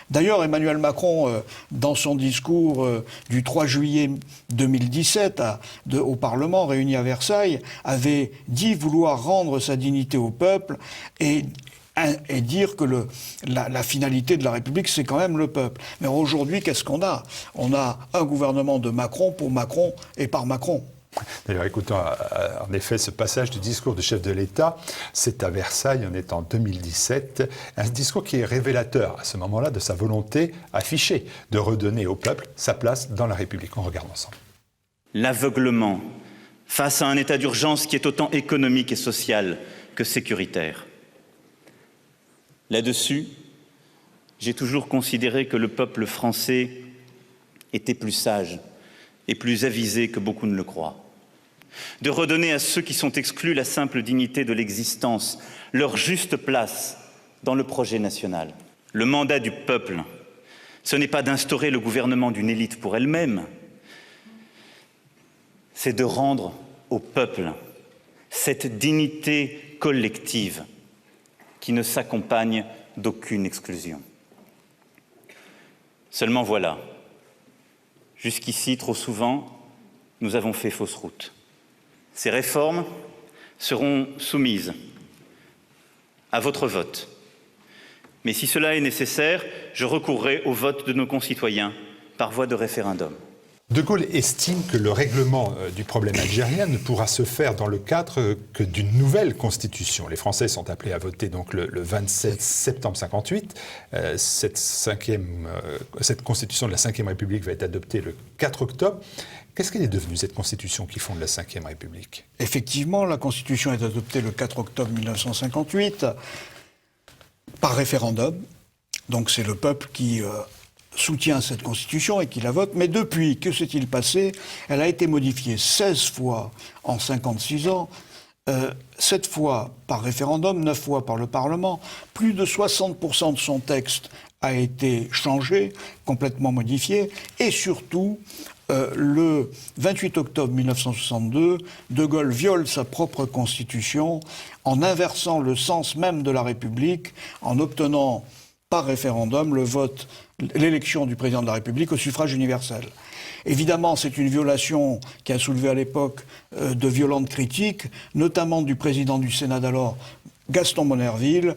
D'ailleurs, Emmanuel Macron, dans son discours du 3 juillet 2017 au Parlement réuni à Versailles, avait dit vouloir rendre sa dignité au peuple et dire que la finalité de la République, c'est quand même le peuple. Mais aujourd'hui, qu'est-ce qu'on a? On a un gouvernement de Macron, pour Macron et par Macron. D'ailleurs, écoutons en effet ce passage du discours du chef de l'État, c'est à Versailles, on est en 2017, un discours qui est révélateur à ce moment-là de sa volonté affichée de redonner au peuple sa place dans la République. On regarde ensemble. L'aveuglement face à un état d'urgence qui est autant économique et social que sécuritaire. Là-dessus, j'ai toujours considéré que le peuple français était plus sage et plus avisé que beaucoup ne le croient. De redonner à ceux qui sont exclus la simple dignité de l'existence, leur juste place dans le projet national. Le mandat du peuple, ce n'est pas d'instaurer le gouvernement d'une élite pour elle-même, c'est de rendre au peuple cette dignité collective qui ne s'accompagne d'aucune exclusion. Seulement voilà, jusqu'ici, trop souvent, nous avons fait fausse route. Ces réformes seront soumises à votre vote. Mais si cela est nécessaire, je recourrai au vote de nos concitoyens par voie de référendum. De Gaulle estime que le règlement du problème algérien ne pourra se faire dans le cadre que d'une nouvelle constitution. Les Français sont appelés à voter donc le 27 septembre 58. Cette constitution de la Ve République va être adoptée le 4 octobre. Qu'est-ce qu'elle est devenue, cette constitution qui fonde la Ve République? Effectivement, la constitution est adoptée le 4 octobre 1958 par référendum. Donc c'est le peuple qui soutient cette constitution et qui la vote. Mais depuis, que s'est-il passé? Elle a été modifiée 16 fois en 56 ans, 7 fois par référendum, 9 fois par le Parlement. Plus de 60% de son texte a été changé, complètement modifié. Et surtout, le 28 octobre 1962, De Gaulle viole sa propre constitution en inversant le sens même de la République, en obtenant par référendum l'élection du président de la République au suffrage universel. Évidemment, c'est une violation qui a soulevé à l'époque de violentes critiques, notamment du président du Sénat d'alors, Gaston Monnerville,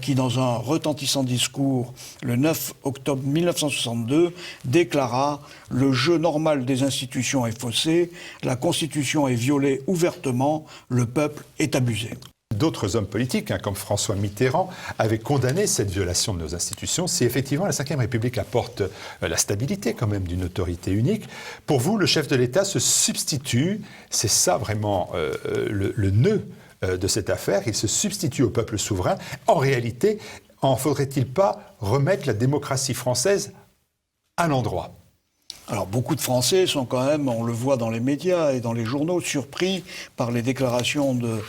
qui, dans un retentissant discours le 9 octobre 1962, déclara « Le jeu normal des institutions est faussé, la Constitution est violée ouvertement, le peuple est abusé ». D'autres hommes politiques, comme François Mitterrand, avaient condamné cette violation de nos institutions. Si effectivement la Ve République apporte la stabilité quand même d'une autorité unique, pour vous, le chef de l'État se substitue, c'est ça vraiment le nœud de cette affaire. Il se substitue au peuple souverain. En réalité, en faudrait-il pas remettre la démocratie française à l'endroit ? Alors beaucoup de Français sont quand même, on le voit dans les médias et dans les journaux, surpris par les déclarations de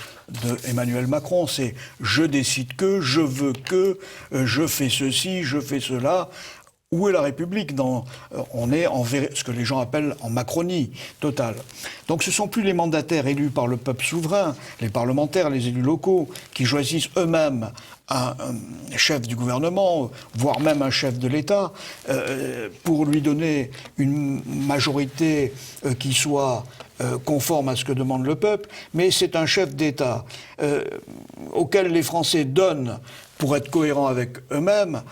Emmanuel Macron. C'est « je décide que, je veux que, je fais ceci, je fais cela ». Où est la République ? On est en ce que les gens appellent en Macronie totale. Donc ce ne sont plus les mandataires élus par le peuple souverain, les parlementaires, les élus locaux, qui choisissent eux-mêmes un chef du gouvernement, voire même un chef de l'État, pour lui donner une majorité qui soit conforme à ce que demande le peuple, mais c'est un chef d'État auquel les Français donnent, pour être cohérents avec eux-mêmes,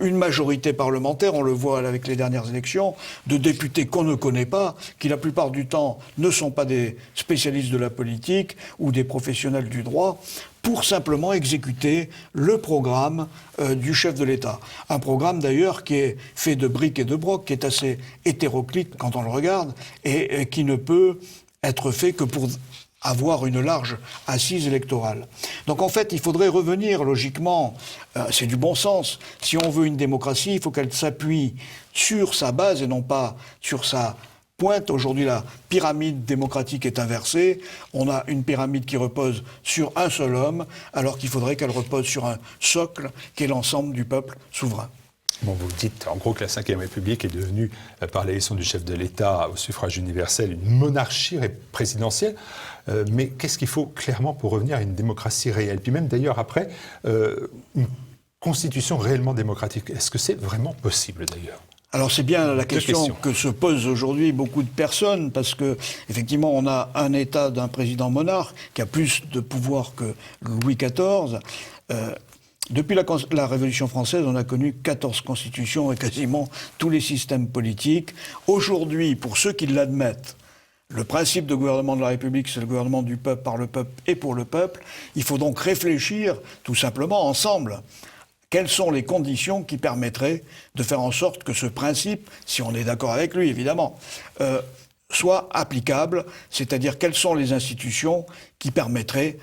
une majorité parlementaire, on le voit avec les dernières élections, de députés qu'on ne connaît pas, qui la plupart du temps ne sont pas des spécialistes de la politique ou des professionnels du droit, pour simplement exécuter le programme du chef de l'État. Un programme d'ailleurs qui est fait de briques et de brocs, qui est assez hétéroclite quand on le regarde, et qui ne peut être fait que pour avoir une large assise électorale. Donc en fait, il faudrait revenir logiquement, c'est du bon sens, si on veut une démocratie, il faut qu'elle s'appuie sur sa base et non pas sur sa pointe. Aujourd'hui, la pyramide démocratique est inversée. On a une pyramide qui repose sur un seul homme, alors qu'il faudrait qu'elle repose sur un socle qui est l'ensemble du peuple souverain. Bon, vous dites en gros que la Ve République est devenue, par l'élection du chef de l'État au suffrage universel, une monarchie présidentielle. Mais qu'est-ce qu'il faut clairement pour revenir à une démocratie réelle ? Puis même d'ailleurs après, une constitution réellement démocratique. Est-ce que c'est vraiment possible d'ailleurs ? Alors c'est bien la question que se posent aujourd'hui beaucoup de personnes, parce que effectivement on a un État d'un président monarque qui a plus de pouvoir que Louis XIV. Depuis la Révolution française, on a connu 14 constitutions et quasiment tous les systèmes politiques. Aujourd'hui, pour ceux qui l'admettent, le principe de gouvernement de la République, c'est le gouvernement du peuple, par le peuple et pour le peuple. Il faut donc réfléchir, tout simplement, ensemble. Quelles sont les conditions qui permettraient de faire en sorte que ce principe, si on est d'accord avec lui, évidemment, soit applicable, c'est-à-dire quelles sont les institutions qui permettraient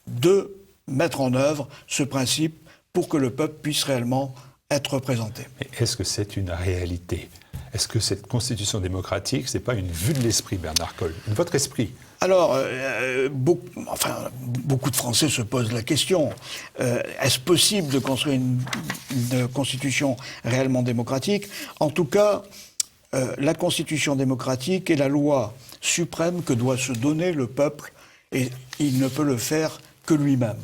de mettre en œuvre ce principe pour que le peuple puisse réellement être représenté. Mais est-ce que c'est une réalité ? Est-ce que cette constitution démocratique, c'est pas une vue de l'esprit, Bernard Colle, votre esprit ? Alors, beaucoup de Français se posent la question. Est-ce possible de construire une constitution réellement démocratique ? En tout cas, la constitution démocratique est la loi suprême que doit se donner le peuple, et il ne peut le faire que lui-même.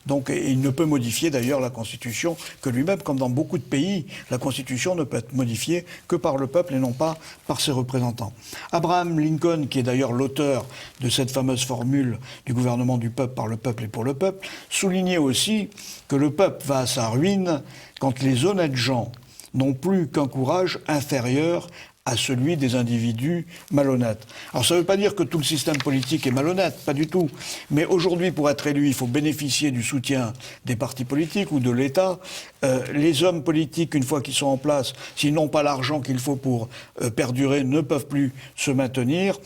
Donc il ne peut modifier d'ailleurs la Constitution que lui-même, comme dans beaucoup de pays, la Constitution ne peut être modifiée que par le peuple et non pas par ses représentants. Abraham Lincoln, qui est d'ailleurs l'auteur de cette fameuse formule du gouvernement du peuple, par le peuple et pour le peuple, soulignait aussi que le peuple va à sa ruine quand les honnêtes gens n'ont plus qu'un courage inférieur à celui des individus malhonnêtes. Alors ça ne veut pas dire que tout le système politique est malhonnête, pas du tout. Mais aujourd'hui, pour être élu, il faut bénéficier du soutien des partis politiques ou de l'État. Les hommes politiques, une fois qu'ils sont en place, s'ils n'ont pas l'argent qu'il faut pour perdurer, ne peuvent plus se maintenir.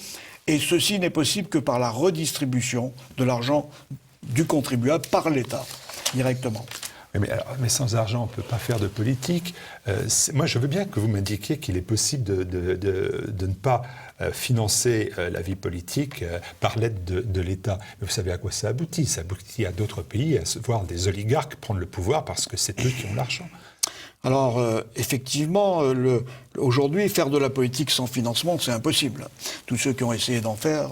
Et ceci n'est possible que par la redistribution de l'argent du contribuable par l'État, directement. Mais sans argent, on ne peut pas faire de politique. Moi, je veux bien que vous m'indiquiez qu'il est possible de ne pas financer la vie politique par l'aide de l'État. Mais vous savez à quoi ça aboutit ? Ça aboutit à d'autres pays, à se voir des oligarques prendre le pouvoir parce que c'est eux qui ont l'argent. Alors, effectivement, aujourd'hui, faire de la politique sans financement, c'est impossible. Tous ceux qui ont essayé d'en faire,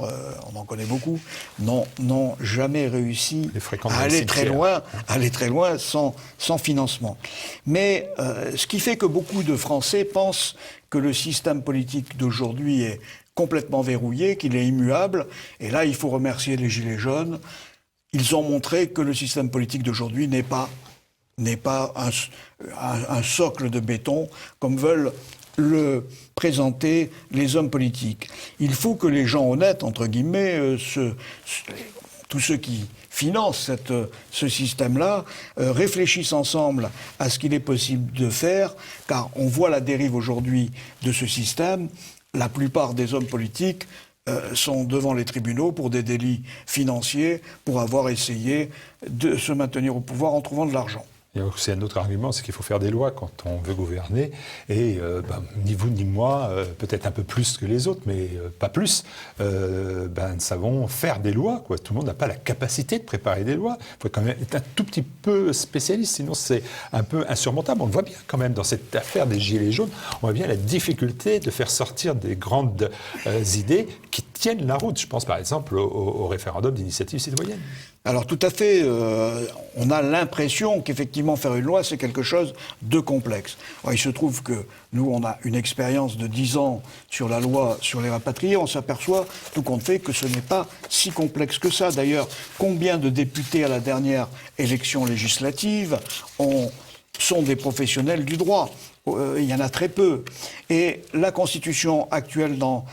on en connaît beaucoup, n'ont jamais réussi à aller très loin sans financement. Mais ce qui fait que beaucoup de Français pensent que le système politique d'aujourd'hui est complètement verrouillé, qu'il est immuable. Et là, il faut remercier les Gilets jaunes. Ils ont montré que le système politique d'aujourd'hui n'est pas un socle de béton, comme veulent le présenter les hommes politiques. Il faut que les gens honnêtes, entre guillemets, tous ceux qui financent ce système-là, réfléchissent ensemble à ce qu'il est possible de faire, car on voit la dérive aujourd'hui de ce système. La plupart des hommes politiques sont devant les tribunaux pour des délits financiers, pour avoir essayé de se maintenir au pouvoir en trouvant de l'argent. Il y a aussi un autre argument, c'est qu'il faut faire des lois quand on veut gouverner. Et ni vous ni moi, peut-être un peu plus que les autres, mais pas plus, nous savons faire des lois, quoi. Tout le monde n'a pas la capacité de préparer des lois. Il faut quand même être un tout petit peu spécialiste, sinon c'est un peu insurmontable. On le voit bien quand même dans cette affaire des Gilets jaunes. On voit bien la difficulté de faire sortir des grandes idées qui tiennent la route. Je pense par exemple au référendum d'initiative citoyenne. Alors tout à fait, on a l'impression qu'effectivement faire une loi c'est quelque chose de complexe. Alors, il se trouve que nous on a une expérience de 10 ans sur la loi sur les rapatriés, on s'aperçoit tout compte fait que ce n'est pas si complexe que ça. D'ailleurs, combien de députés à la dernière élection législative sont des professionnels du droit ? Il y en a très peu. Et la Constitution actuelle, dans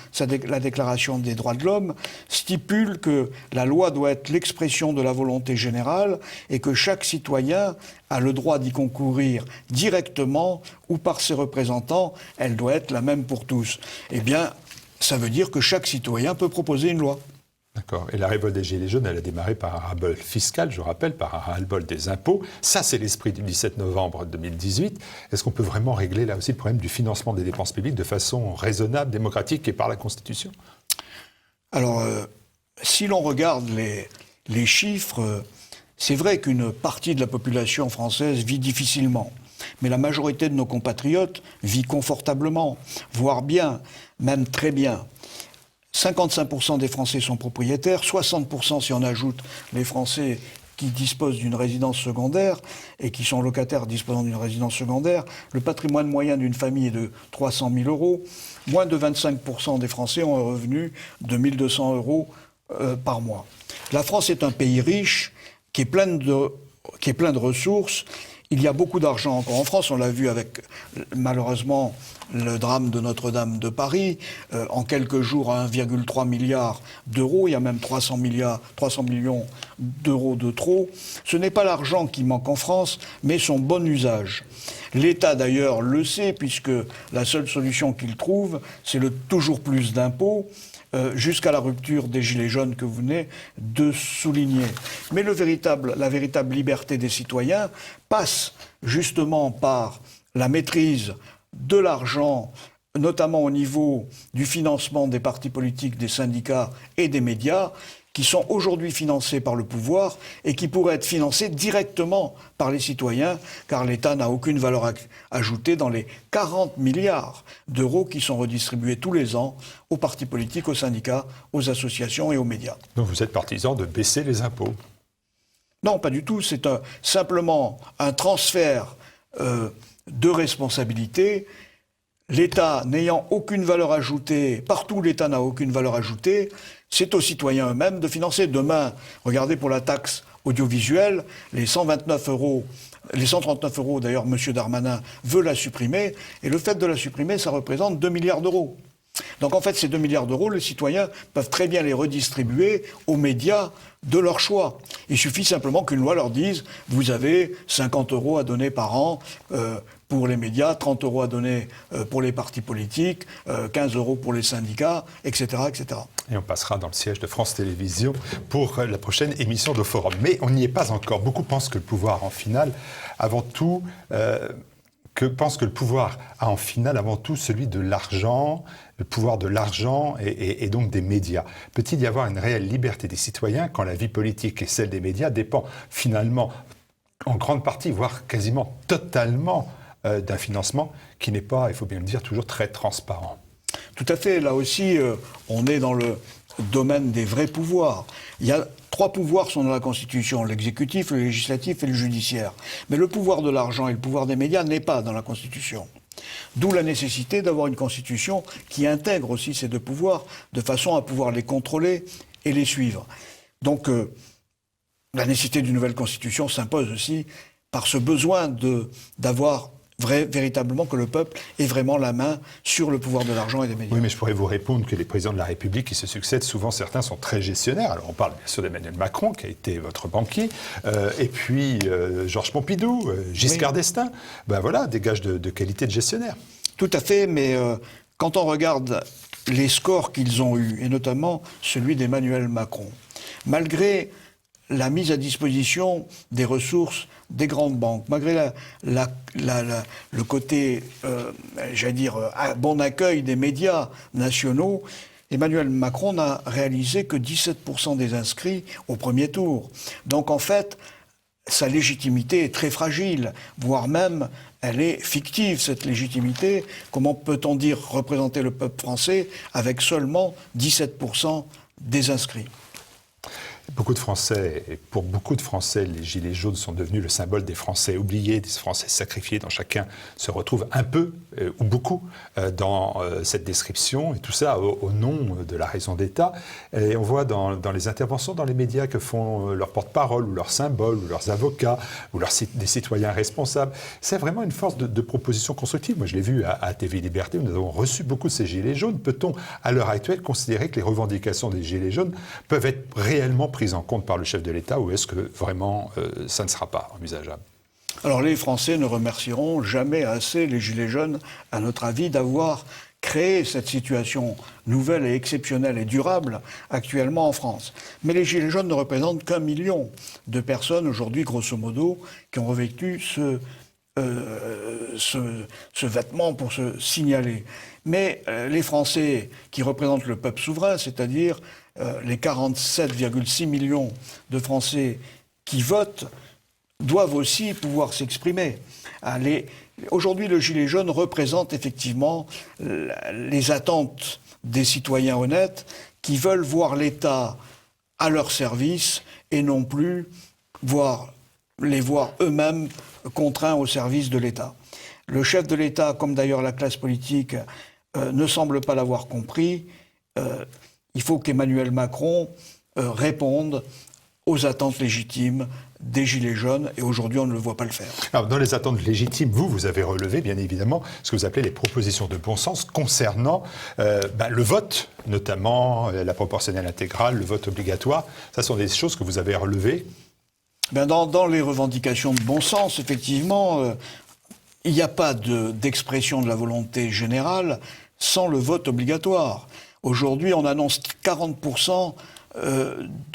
la Déclaration des droits de l'homme, stipule que la loi doit être l'expression de la volonté générale et que chaque citoyen a le droit d'y concourir directement ou par ses représentants. Elle doit être la même pour tous. Eh bien, ça veut dire que chaque citoyen peut proposer une loi. D'accord. Et la révolte des Gilets jaunes, elle a démarré par un ras-le-bol fiscal, je rappelle, par un ras-le-bol des impôts. Ça, c'est l'esprit du 17 novembre 2018. Est-ce qu'on peut vraiment régler là aussi le problème du financement des dépenses publiques de façon raisonnable, démocratique et par la Constitution ? Alors, si l'on regarde les chiffres, c'est vrai qu'une partie de la population française vit difficilement. Mais la majorité de nos compatriotes vit confortablement, voire bien, même très bien. 55% des Français sont propriétaires, 60% si on ajoute les Français qui disposent d'une résidence secondaire et qui sont locataires disposant d'une résidence secondaire. Le patrimoine moyen d'une famille est de 300 000 euros. Moins de 25% des Français ont un revenu de 1 200 euros par mois. La France est un pays riche qui est plein de ressources. Il y a beaucoup d'argent encore en France, on l'a vu avec malheureusement le drame de Notre-Dame de Paris. En quelques jours, à 1,3 milliard d'euros, il y a même 300 millions d'euros de trop. Ce n'est pas l'argent qui manque en France, mais son bon usage. L'État d'ailleurs le sait, puisque la seule solution qu'il trouve, c'est le toujours plus d'impôts. Jusqu'à la rupture des Gilets jaunes que vous venez de souligner. Mais la véritable liberté des citoyens passe justement par la maîtrise de l'argent, notamment au niveau du financement des partis politiques, des syndicats et des médias, qui sont aujourd'hui financés par le pouvoir et qui pourraient être financés directement par les citoyens, car l'État n'a aucune valeur ajoutée dans les 40 milliards d'euros qui sont redistribués tous les ans aux partis politiques, aux syndicats, aux associations et aux médias. Donc vous êtes partisan de baisser les impôts ? Non, pas du tout. C'est simplement un transfert de responsabilité. L'État n'ayant aucune valeur ajoutée, partout où l'État n'a aucune valeur ajoutée, c'est aux citoyens eux-mêmes de financer. Demain, regardez pour la taxe audiovisuelle, les 139 euros, d'ailleurs, M. Darmanin veut la supprimer, et le fait de la supprimer, ça représente 2 milliards d'euros. Donc en fait, ces 2 milliards d'euros, les citoyens peuvent très bien les redistribuer aux médias de leur choix. Il suffit simplement qu'une loi leur dise « vous avez 50 euros à donner par an pour les médias, 30 euros à donner pour les partis politiques, 15 euros pour les syndicats, etc. etc. » Et on passera dans le siège de France Télévisions pour la prochaine émission de Forum. Mais on n'y est pas encore. Beaucoup pensent que le pouvoir, en finale, avant tout... que le pouvoir a en finale avant tout celui de l'argent, le pouvoir de l'argent et donc des médias. Peut-il y avoir une réelle liberté des citoyens quand la vie politique et celle des médias dépend finalement en grande partie, voire quasiment totalement d'un financement qui n'est pas, il faut bien le dire, toujours très transparent ? Tout à fait. Là aussi, on est dans le domaine des vrais pouvoirs. Il y a 3 pouvoirs sont dans la Constitution, l'exécutif, le législatif et le judiciaire. Mais le pouvoir de l'argent et le pouvoir des médias n'est pas dans la Constitution. D'où la nécessité d'avoir une Constitution qui intègre aussi ces 2 pouvoirs, de façon à pouvoir les contrôler et les suivre. Donc, la nécessité d'une nouvelle Constitution s'impose aussi par ce besoin d'avoir véritablement que le peuple ait vraiment la main sur le pouvoir de l'argent et des médias. Oui, mais je pourrais vous répondre que les présidents de la République qui se succèdent, souvent certains sont très gestionnaires. Alors on parle bien sûr d'Emmanuel Macron, qui a été votre banquier, et puis Georges Pompidou, Giscard d'Estaing. Ben voilà, des gages de qualité de gestionnaire. Tout à fait, mais quand on regarde les scores qu'ils ont eus, et notamment celui d'Emmanuel Macron, malgré la mise à disposition des ressources des grandes banques, malgré le côté, j'allais dire, bon accueil des médias nationaux, Emmanuel Macron n'a réalisé que 17% des inscrits au premier tour. Donc en fait, sa légitimité est très fragile, voire même elle est fictive, cette légitimité. Comment peut-on dire représenter le peuple français avec seulement 17% des inscrits ? Beaucoup de Français, et pour beaucoup de Français, les Gilets jaunes sont devenus le symbole des Français oubliés, des Français sacrifiés, dont chacun se retrouve un peu ou beaucoup dans cette description, et tout ça au nom de la raison d'État. Et on voit dans les interventions dans les médias que font leurs porte-parole, ou leurs symboles, ou leurs avocats, ou des citoyens responsables. C'est vraiment une force de proposition constructive. Moi, je l'ai vu à TV Liberté, nous avons reçu beaucoup de ces Gilets jaunes. Peut-on, à l'heure actuelle, considérer que les revendications des Gilets jaunes peuvent être réellement prises en compte par le chef de l'État, ou est-ce que vraiment ça ne sera pas envisageable ? Alors les Français ne remercieront jamais assez les Gilets jaunes, à notre avis, d'avoir créé cette situation nouvelle et exceptionnelle et durable actuellement en France. Mais les Gilets jaunes ne représentent qu'1 million de personnes aujourd'hui, grosso modo, qui ont revêtu ce vêtement pour se signaler. Mais les Français qui représentent le peuple souverain, c'est-à-dire les 47,6 millions de Français qui votent, doivent aussi pouvoir s'exprimer. Aujourd'hui, le Gilet jaune représente effectivement les attentes des citoyens honnêtes qui veulent voir l'État à leur service et non plus les voir eux-mêmes contraints au service de l'État. Le chef de l'État, comme d'ailleurs la classe politique, ne semble pas l'avoir compris. Il faut qu'Emmanuel Macron réponde aux attentes légitimes des Gilets jaunes, et aujourd'hui on ne le voit pas le faire. Alors, dans les attentes légitimes, vous avez relevé bien évidemment ce que vous appelez les propositions de bon sens concernant le vote, notamment la proportionnelle intégrale, le vote obligatoire. Ça sont des choses que vous avez relevées. Dans les revendications de bon sens, effectivement, il n'y a pas d'expression de la volonté générale sans le vote obligatoire. Aujourd'hui, on annonce 40%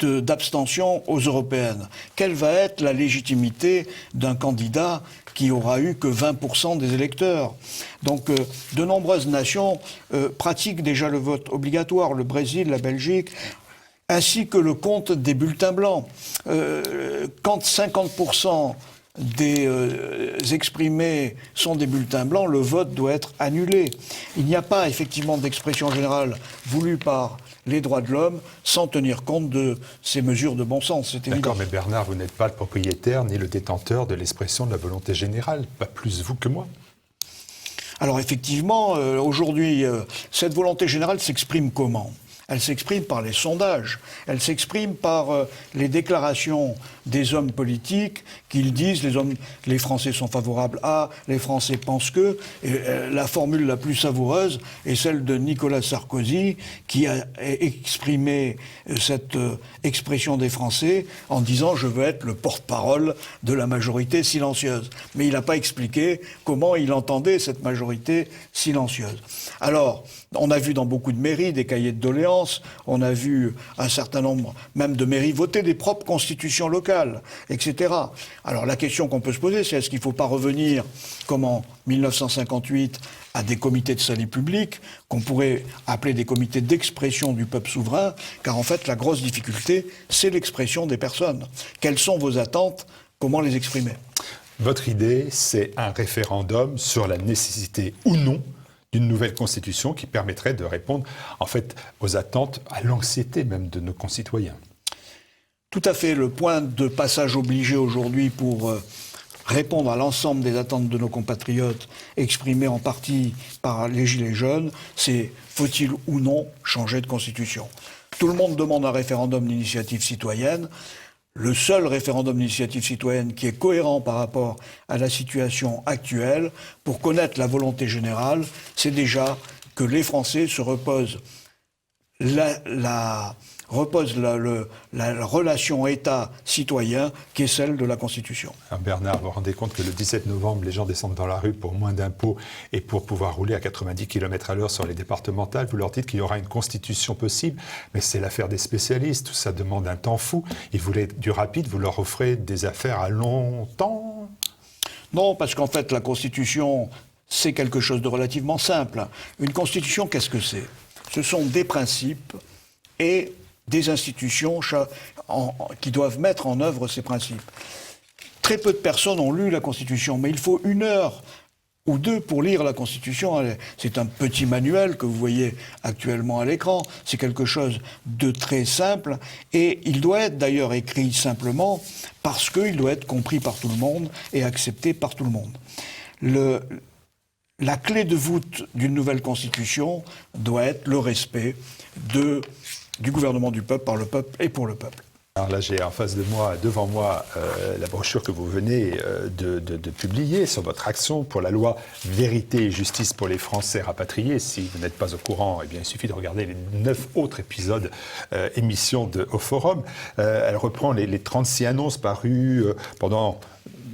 d'abstention aux européennes. Quelle va être la légitimité d'un candidat qui aura eu que 20% des électeurs? Donc, de nombreuses nations pratiquent déjà le vote obligatoire, le Brésil, la Belgique, ainsi que le compte des bulletins blancs. Quand 50% des exprimés sont des bulletins blancs, le vote doit être annulé. Il n'y a pas effectivement d'expression générale voulue par les droits de l'homme sans tenir compte de ces mesures de bon sens, c'est évident. D'accord, mais Bernard, vous n'êtes pas le propriétaire ni le détenteur de l'expression de la volonté générale, pas plus vous que moi. Alors effectivement, aujourd'hui, cette volonté générale s'exprime comment ? Elle s'exprime par les sondages, elle s'exprime par les déclarations des hommes politiques qu'ils disent les Français sont favorables à, les Français pensent que. Et la formule la plus savoureuse est celle de Nicolas Sarkozy qui a exprimé cette expression des Français en disant « je veux être le porte-parole de la majorité silencieuse ». Mais il n'a pas expliqué comment il entendait cette majorité silencieuse. Alors, on a vu dans beaucoup de mairies des cahiers de doléances, on a vu un certain nombre même de mairies voter des propres constitutions locales, etc. Alors la question qu'on peut se poser, c'est est-ce qu'il ne faut pas revenir, comme en 1958, à des comités de salut public, qu'on pourrait appeler des comités d'expression du peuple souverain, car en fait la grosse difficulté, c'est l'expression des personnes. Quelles sont vos attentes? Comment les exprimer? Votre idée, c'est un référendum sur la nécessité ou non d'une nouvelle constitution qui permettrait de répondre en fait aux attentes, à l'anxiété même de nos concitoyens. Tout à fait. Le point de passage obligé aujourd'hui pour répondre à l'ensemble des attentes de nos compatriotes exprimées en partie par les Gilets jaunes, c'est faut-il ou non changer de constitution? Tout le monde demande un référendum d'initiative citoyenne. Le seul référendum d'initiative citoyenne qui est cohérent par rapport à la situation actuelle, pour connaître la volonté générale, c'est déjà que les Français se reposent repose la relation État-citoyen qui est celle de la Constitution. Alors Bernard, vous vous rendez compte que le 17 novembre, les gens descendent dans la rue pour moins d'impôts et pour pouvoir rouler à 90 km/h sur les départementales. Vous leur dites qu'il y aura une Constitution possible, mais c'est l'affaire des spécialistes. Tout ça demande un temps fou. Ils voulaient du rapide, vous leur offrez des affaires à longtemps? Non, parce qu'en fait, la Constitution, c'est quelque chose de relativement simple. Une Constitution, qu'est-ce que c'est? Ce sont des principes et des institutions qui doivent mettre en œuvre ces principes. Très peu de personnes ont lu la Constitution, mais il faut 1 heure ou 2 pour lire la Constitution. C'est un petit manuel que vous voyez actuellement à l'écran. C'est quelque chose de très simple et il doit être d'ailleurs écrit simplement parce qu'il doit être compris par tout le monde et accepté par tout le monde. La clé de voûte d'une nouvelle Constitution doit être le respect du gouvernement du peuple, par le peuple et pour le peuple. Alors là, j'ai en face de moi, devant moi, la brochure que vous venez de publier sur votre action pour la loi Vérité et Justice pour les Français rapatriés. Si vous n'êtes pas au courant, eh bien, il suffit de regarder les 9 autres épisodes émissions Au Forum. Elle reprend les 36 annonces parues pendant...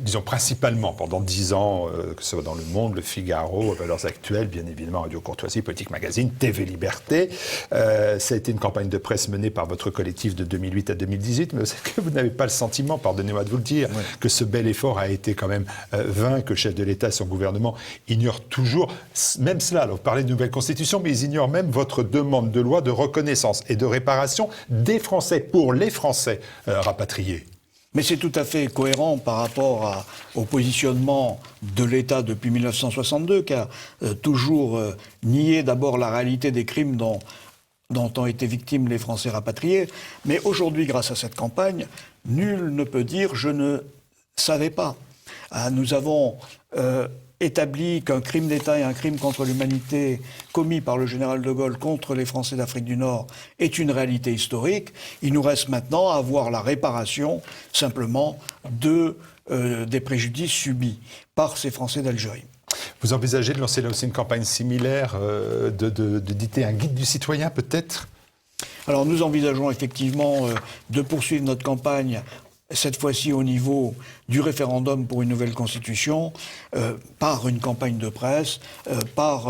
disons principalement pendant 10 ans, que ce soit dans Le Monde, Le Figaro, Valeurs Actuelles, bien évidemment Radio Courtoisie, Politique Magazine, TV Liberté. Ça a été une campagne de presse menée par votre collectif de 2008 à 2018, mais est-ce que vous n'avez pas le sentiment, pardonnez-moi de vous le dire, que ce bel effort a été quand même vain, que le chef de l'État et son gouvernement ignorent toujours, même cela, alors vous parlez de nouvelle constitution, mais ils ignorent même votre demande de loi de reconnaissance et de réparation des Français, pour les Français rapatriés? Mais c'est tout à fait cohérent par rapport au positionnement de l'État depuis 1962, qui a toujours nié d'abord la réalité des crimes dont ont été victimes les Français rapatriés. Mais aujourd'hui, grâce à cette campagne, nul ne peut dire « je ne savais pas ». Nous avons établi qu'un crime d'État et un crime contre l'humanité commis par le général de Gaulle contre les Français d'Afrique du Nord est une réalité historique. Il nous reste maintenant à voir la réparation, simplement, des préjudices subis par ces Français d'Algérie. Vous envisagez de lancer là aussi une campagne similaire, d'éditer un guide du citoyen peut-être? Alors nous envisageons effectivement de poursuivre notre campagne, cette fois-ci au niveau du référendum pour une nouvelle constitution, par une campagne de presse, par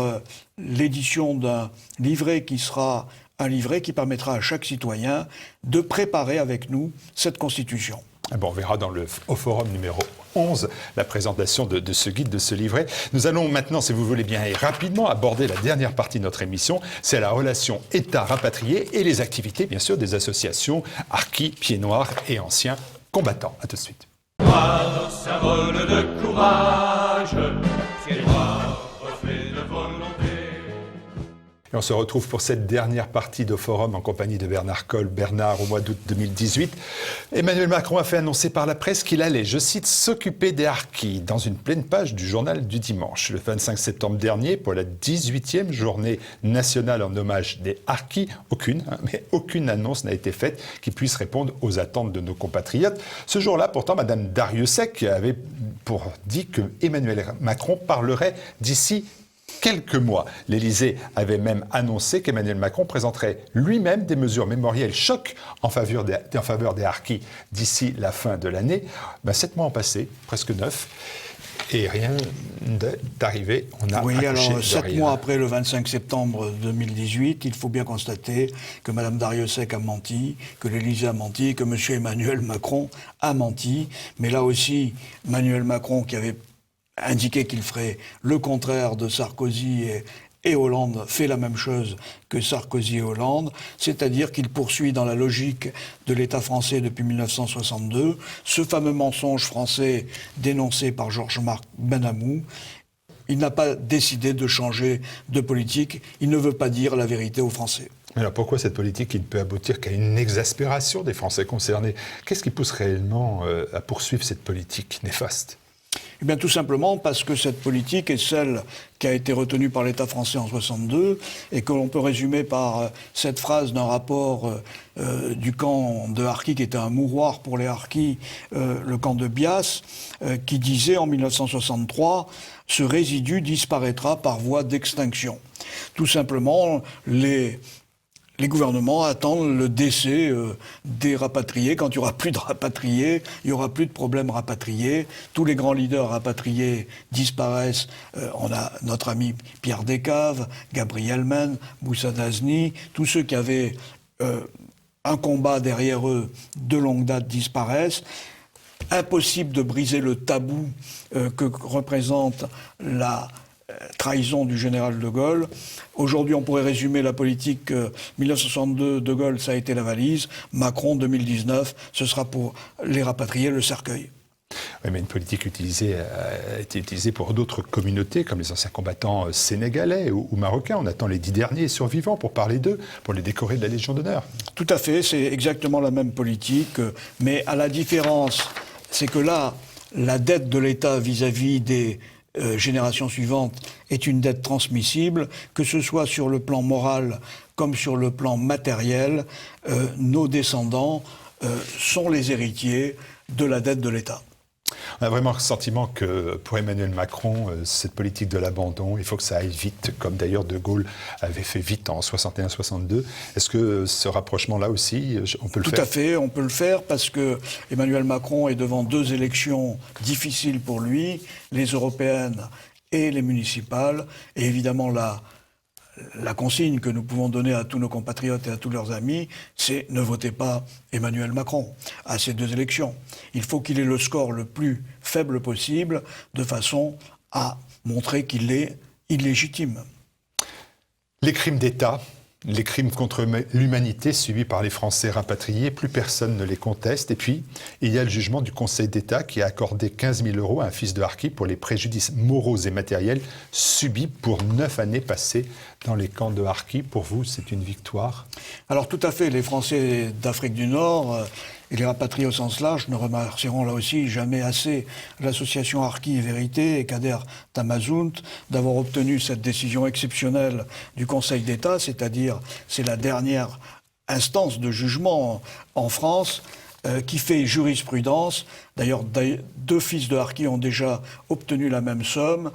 l'édition d'un livret qui sera un livret qui permettra à chaque citoyen de préparer avec nous cette constitution. Bon, on verra au forum numéro 11 la présentation de ce guide, de ce livret. Nous allons maintenant, si vous voulez bien, et rapidement aborder la dernière partie de notre émission. C'est la relation État-rapatrié et les activités, bien sûr, des associations harkis, pieds noirs et anciens combattants. À tout de suite. Noir, symbole de courage, pieds noirs, reflet de volonté. Et on se retrouve pour cette dernière partie de Forum en compagnie de Bernard Colle. Bernard, au mois d'août 2018, Emmanuel Macron a fait annoncer par la presse qu'il allait, je cite, s'occuper des harkis dans une pleine page du journal du dimanche. Le 25 septembre dernier, pour la 18e journée nationale en hommage des harkis, aucune annonce n'a été faite qui puisse répondre aux attentes de nos compatriotes. Ce jour-là, pourtant, Madame Dariussec avait dit que Emmanuel Macron parlerait d'ici quelques mois. L'Élysée avait même annoncé qu'Emmanuel Macron présenterait lui-même des mesures mémorielles choc en faveur des harkis d'ici la fin de l'année. 7 mois ont passé, presque 9, et rien d'arrivé. On a oui, accouché alors de 7 rien. mois après le 25 septembre 2018, il faut bien constater que Mme Dariussec a menti, que l'Élysée a menti, que M. Emmanuel Macron a menti. Mais là aussi, Emmanuel Macron, qui avait indiqué qu'il ferait le contraire de Sarkozy et Hollande, fait la même chose que Sarkozy et Hollande, c'est-à-dire qu'il poursuit dans la logique de l'État français depuis 1962, ce fameux mensonge français dénoncé par Georges-Marc Benamou. Il n'a pas décidé de changer de politique, il ne veut pas dire la vérité aux Français. Alors pourquoi cette politique qui ne peut aboutir qu'à une exaspération des Français concernés? Qu'est-ce qui pousse réellement à poursuivre cette politique néfaste? Eh bien, tout simplement parce que cette politique est celle qui a été retenue par l'État français en 1962 et que l'on peut résumer par cette phrase d'un rapport du camp de harkis, qui était un mouroir pour les harkis, le camp de Bias, qui disait en 1963 « Ce résidu disparaîtra par voie d'extinction ». Tout simplement, les les gouvernements attendent le décès des rapatriés. Quand il n'y aura plus de rapatriés, il n'y aura plus de problème rapatriés. Tous les grands leaders rapatriés disparaissent. On a notre ami Pierre Descaves, Gabriel Maine, Moussa Dazni, tous ceux qui avaient un combat derrière eux de longue date disparaissent. Impossible de briser le tabou que représente la trahison du général de Gaulle. Aujourd'hui, on pourrait résumer la politique 1962 de Gaulle, ça a été la valise. Macron, 2019, ce sera pour les rapatriés, le cercueil. Oui, mais une politique a été utilisée pour d'autres communautés, comme les anciens combattants sénégalais ou marocains. On attend les 10 derniers survivants pour parler d'eux, pour les décorer de la Légion d'honneur. Tout à fait, c'est exactement la même politique, mais à la différence, c'est que là, la dette de l'État vis-à-vis des générations suivantes est une dette transmissible, que ce soit sur le plan moral comme sur le plan matériel, nos descendants sont les héritiers de la dette de l'État. On a vraiment le sentiment que pour Emmanuel Macron, cette politique de l'abandon, il faut que ça aille vite, comme d'ailleurs De Gaulle avait fait vite en 61-62. Est-ce que ce rapprochement-là aussi, on peut le faire ? Tout à fait, on peut le faire parce que Emmanuel Macron est devant 2 élections difficiles pour lui, les européennes et les municipales. Et évidemment, la consigne que nous pouvons donner à tous nos compatriotes et à tous leurs amis, c'est ne votez pas Emmanuel Macron à ces 2 élections. Il faut qu'il ait le score le plus faible possible, de façon à montrer qu'il est illégitime. Les crimes d'État, les crimes contre l'humanité subis par les Français rapatriés, plus personne ne les conteste. Et puis, il y a le jugement du Conseil d'État qui a accordé 15 000 € à un fils de harki pour les préjudices moraux et matériels subis pour 9 années passées dans les camps de harki. Pour vous, c'est une victoire ? Alors tout à fait, les Français d'Afrique du Nord et les rapatriés au sens large ne remercieront là aussi jamais assez l'association Harki et Vérité et Kader Tamazout d'avoir obtenu cette décision exceptionnelle du Conseil d'État, c'est-à-dire c'est la dernière instance de jugement en France qui fait jurisprudence. D'ailleurs, 2 fils de harki ont déjà obtenu la même somme,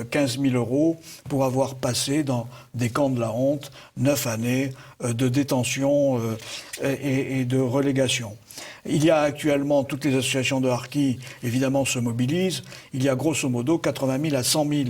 15 000 € pour avoir passé dans des camps de la honte 9 années de détention et de relégation. Il y a actuellement, toutes les associations de harki, évidemment, se mobilisent. Il y a grosso modo 80 000 à 100 000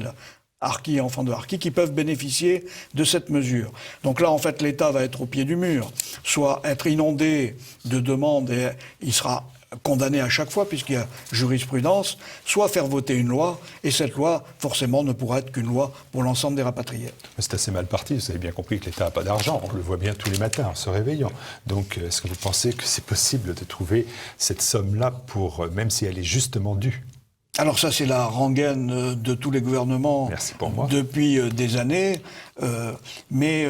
harkis et enfants de harkis qui peuvent bénéficier de cette mesure. Donc là, en fait, l'État va être au pied du mur, soit être inondé de demandes et il sera condamné à chaque fois puisqu'il y a jurisprudence, soit faire voter une loi, et cette loi, forcément, ne pourra être qu'une loi pour l'ensemble des rapatriés. C'est assez mal parti, vous avez bien compris que l'État n'a pas d'argent, on le voit bien tous les matins en se réveillant. Donc, est-ce que vous pensez que c'est possible de trouver cette somme-là, pour, même si elle est justement due ? Alors ça, c'est la rengaine de tous les gouvernements depuis des années. Mais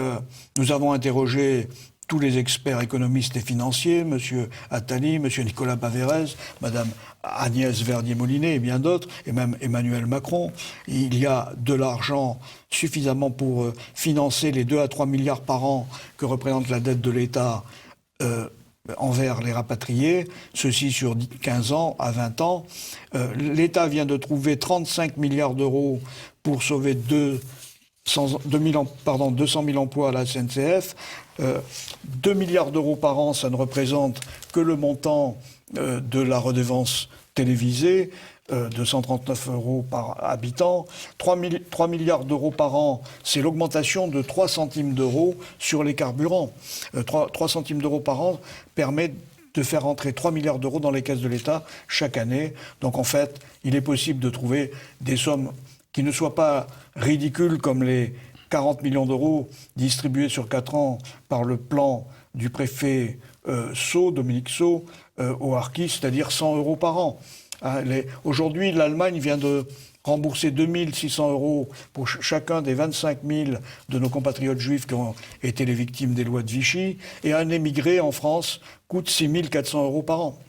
nous avons interrogé tous les experts économistes et financiers, M. Attali, M. Nicolas Baverez, Mme Agnès Verdier-Molinet et bien d'autres, et même Emmanuel Macron. Il y a de l'argent suffisamment pour financer les 2 à 3 milliards par an que représente la dette de l'État envers les rapatriés, ceci sur 15 ans à 20 ans. L'État vient de trouver 35 milliards d'euros pour sauver 200 000 emplois à la SNCF. 2 milliards d'euros par an, ça ne représente que le montant de la redevance télévisée, 239 € par habitant. 3 milliards d'euros par an, c'est l'augmentation de 3 centimes d'euros sur les carburants. 3 centimes d'euros par an permet de faire entrer 3 milliards d'euros dans les caisses de l'État chaque année. Donc en fait, il est possible de trouver des sommes qui ne soient pas ridicules comme les 40 millions d'euros distribués sur 4 ans par le plan du préfet Sceaux, Dominique Sceaux, au harkis, c'est-à-dire 100 € par an. Aujourd'hui, l'Allemagne vient de rembourser 2 600 € pour chacun des 25 000 de nos compatriotes juifs qui ont été les victimes des lois de Vichy, et un émigré en France coûte 6 400 € par an.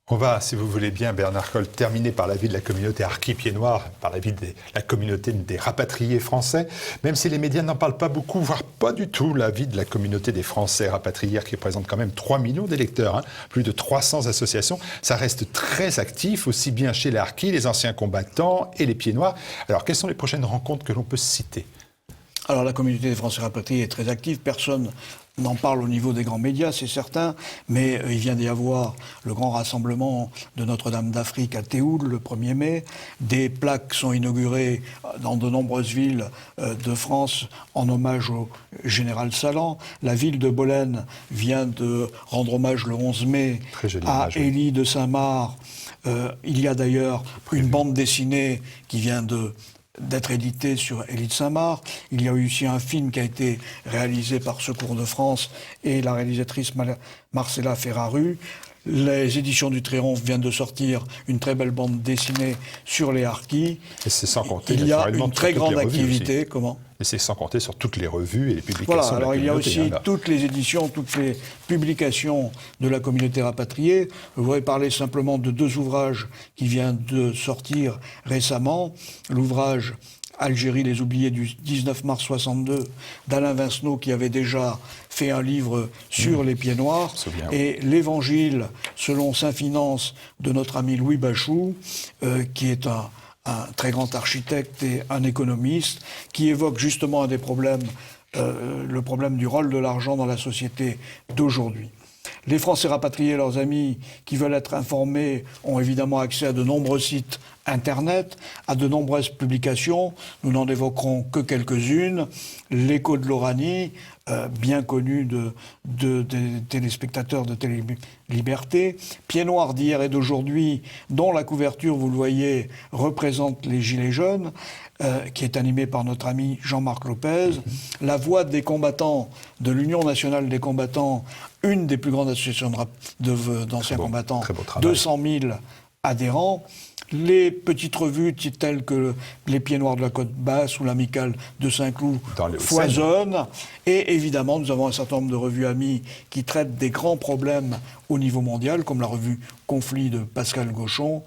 On va, si vous voulez bien, Bernard Colle, terminer par la vie de la communauté harki pieds noirs, par la vie de la communauté des rapatriés français, même si les médias n'en parlent pas beaucoup, voire pas du tout, la vie de la communauté des Français rapatriés, qui représente quand même 3 millions d'électeurs, plus de 300 associations. Ça reste très actif, aussi bien chez les harkis, les anciens combattants et les pieds noirs. Alors, quelles sont les prochaines rencontres que l'on peut citer ? Alors la communauté des Français rapatriés est très active, personne n'en parle au niveau des grands médias, c'est certain, mais il vient d'y avoir le grand rassemblement de Notre-Dame d'Afrique à Théoul le 1er mai. Des plaques sont inaugurées dans de nombreuses villes de France en hommage au général Salan. La ville de Bolène vient de rendre hommage le 11 mai à Élie de Saint-Marc. Il y a d'ailleurs une bande dessinée qui vient d'être édité sur Élie de Saint-Marc. Il y a eu aussi un film qui a été réalisé par Secours de France et la réalisatrice Marcella Ferraru. Les éditions du Triomphe viennent de sortir une très belle bande dessinée sur les harkis. Et c'est sans compter, il y a une très grande activité. Comment ? Et c'est sans compter sur toutes les revues et les publications. Voilà, alors il y a aussi toutes les éditions, toutes les publications de la communauté rapatriée. Je voudrais parler simplement de 2 ouvrages qui viennent de sortir récemment. L'ouvrage Algérie, les oubliés du 19 mars 62 d'Alain Vincenot, qui avait déjà fait un livre sur les Pieds Noirs, et l'Évangile selon saint Finance de notre ami Louis Bachou, qui est un très grand architecte et un économiste, qui évoque justement un des problèmes, le problème du rôle de l'argent dans la société d'aujourd'hui. Les Français rapatriés et leurs amis qui veulent être informés ont évidemment accès à de nombreux sites Internet, à de nombreuses publications. Nous n'en évoquerons que quelques-unes. L'Écho de l'Oranie, bien connu des téléspectateurs de Télé-Liberté. Pieds Noirs d'hier et d'aujourd'hui, dont la couverture, vous le voyez, représente les Gilets jaunes, qui est animé par notre ami Jean-Marc Lopez. La Voix des combattants de l'Union nationale des combattants, une des plus grandes associations d'anciens combattants, 200 000 adhérents. Les petites revues telles que Les Pieds Noirs de la Côte Basse ou l'Amicale de Saint-Cloud foisonnent. Et évidemment, nous avons un certain nombre de revues amies qui traitent des grands problèmes au niveau mondial, comme la revue Conflit de Pascal Gauchon,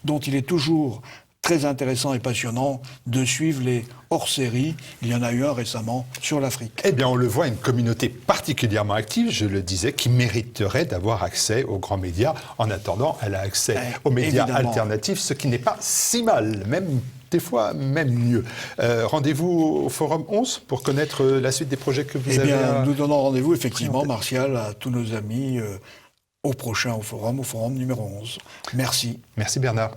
dont il est toujours très intéressant et passionnant de suivre les hors-séries. Il y en a eu un récemment sur l'Afrique. Eh bien, on le voit, une communauté particulièrement active, je le disais, qui mériterait d'avoir accès aux grands médias. En attendant, elle a accès aux médias alternatifs, ce qui n'est pas si mal, même des fois, même mieux. Rendez-vous au Forum 11 pour connaître la suite des projets que vous avez. Nous donnons rendez-vous, effectivement, Martial, à tous nos amis, au prochain au Forum numéro 11. Merci. Merci Bernard.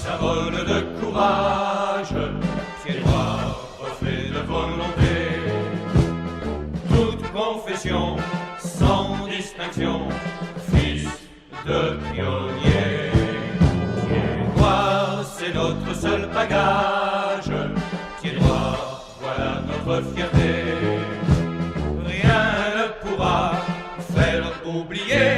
Symbole de courage, pieds noirs, reflet de volonté. Toute confession, sans distinction, fils de pionniers. Pieds noirs, c'est notre seul bagage. Pieds noirs, voilà notre fierté. Rien ne pourra faire oublier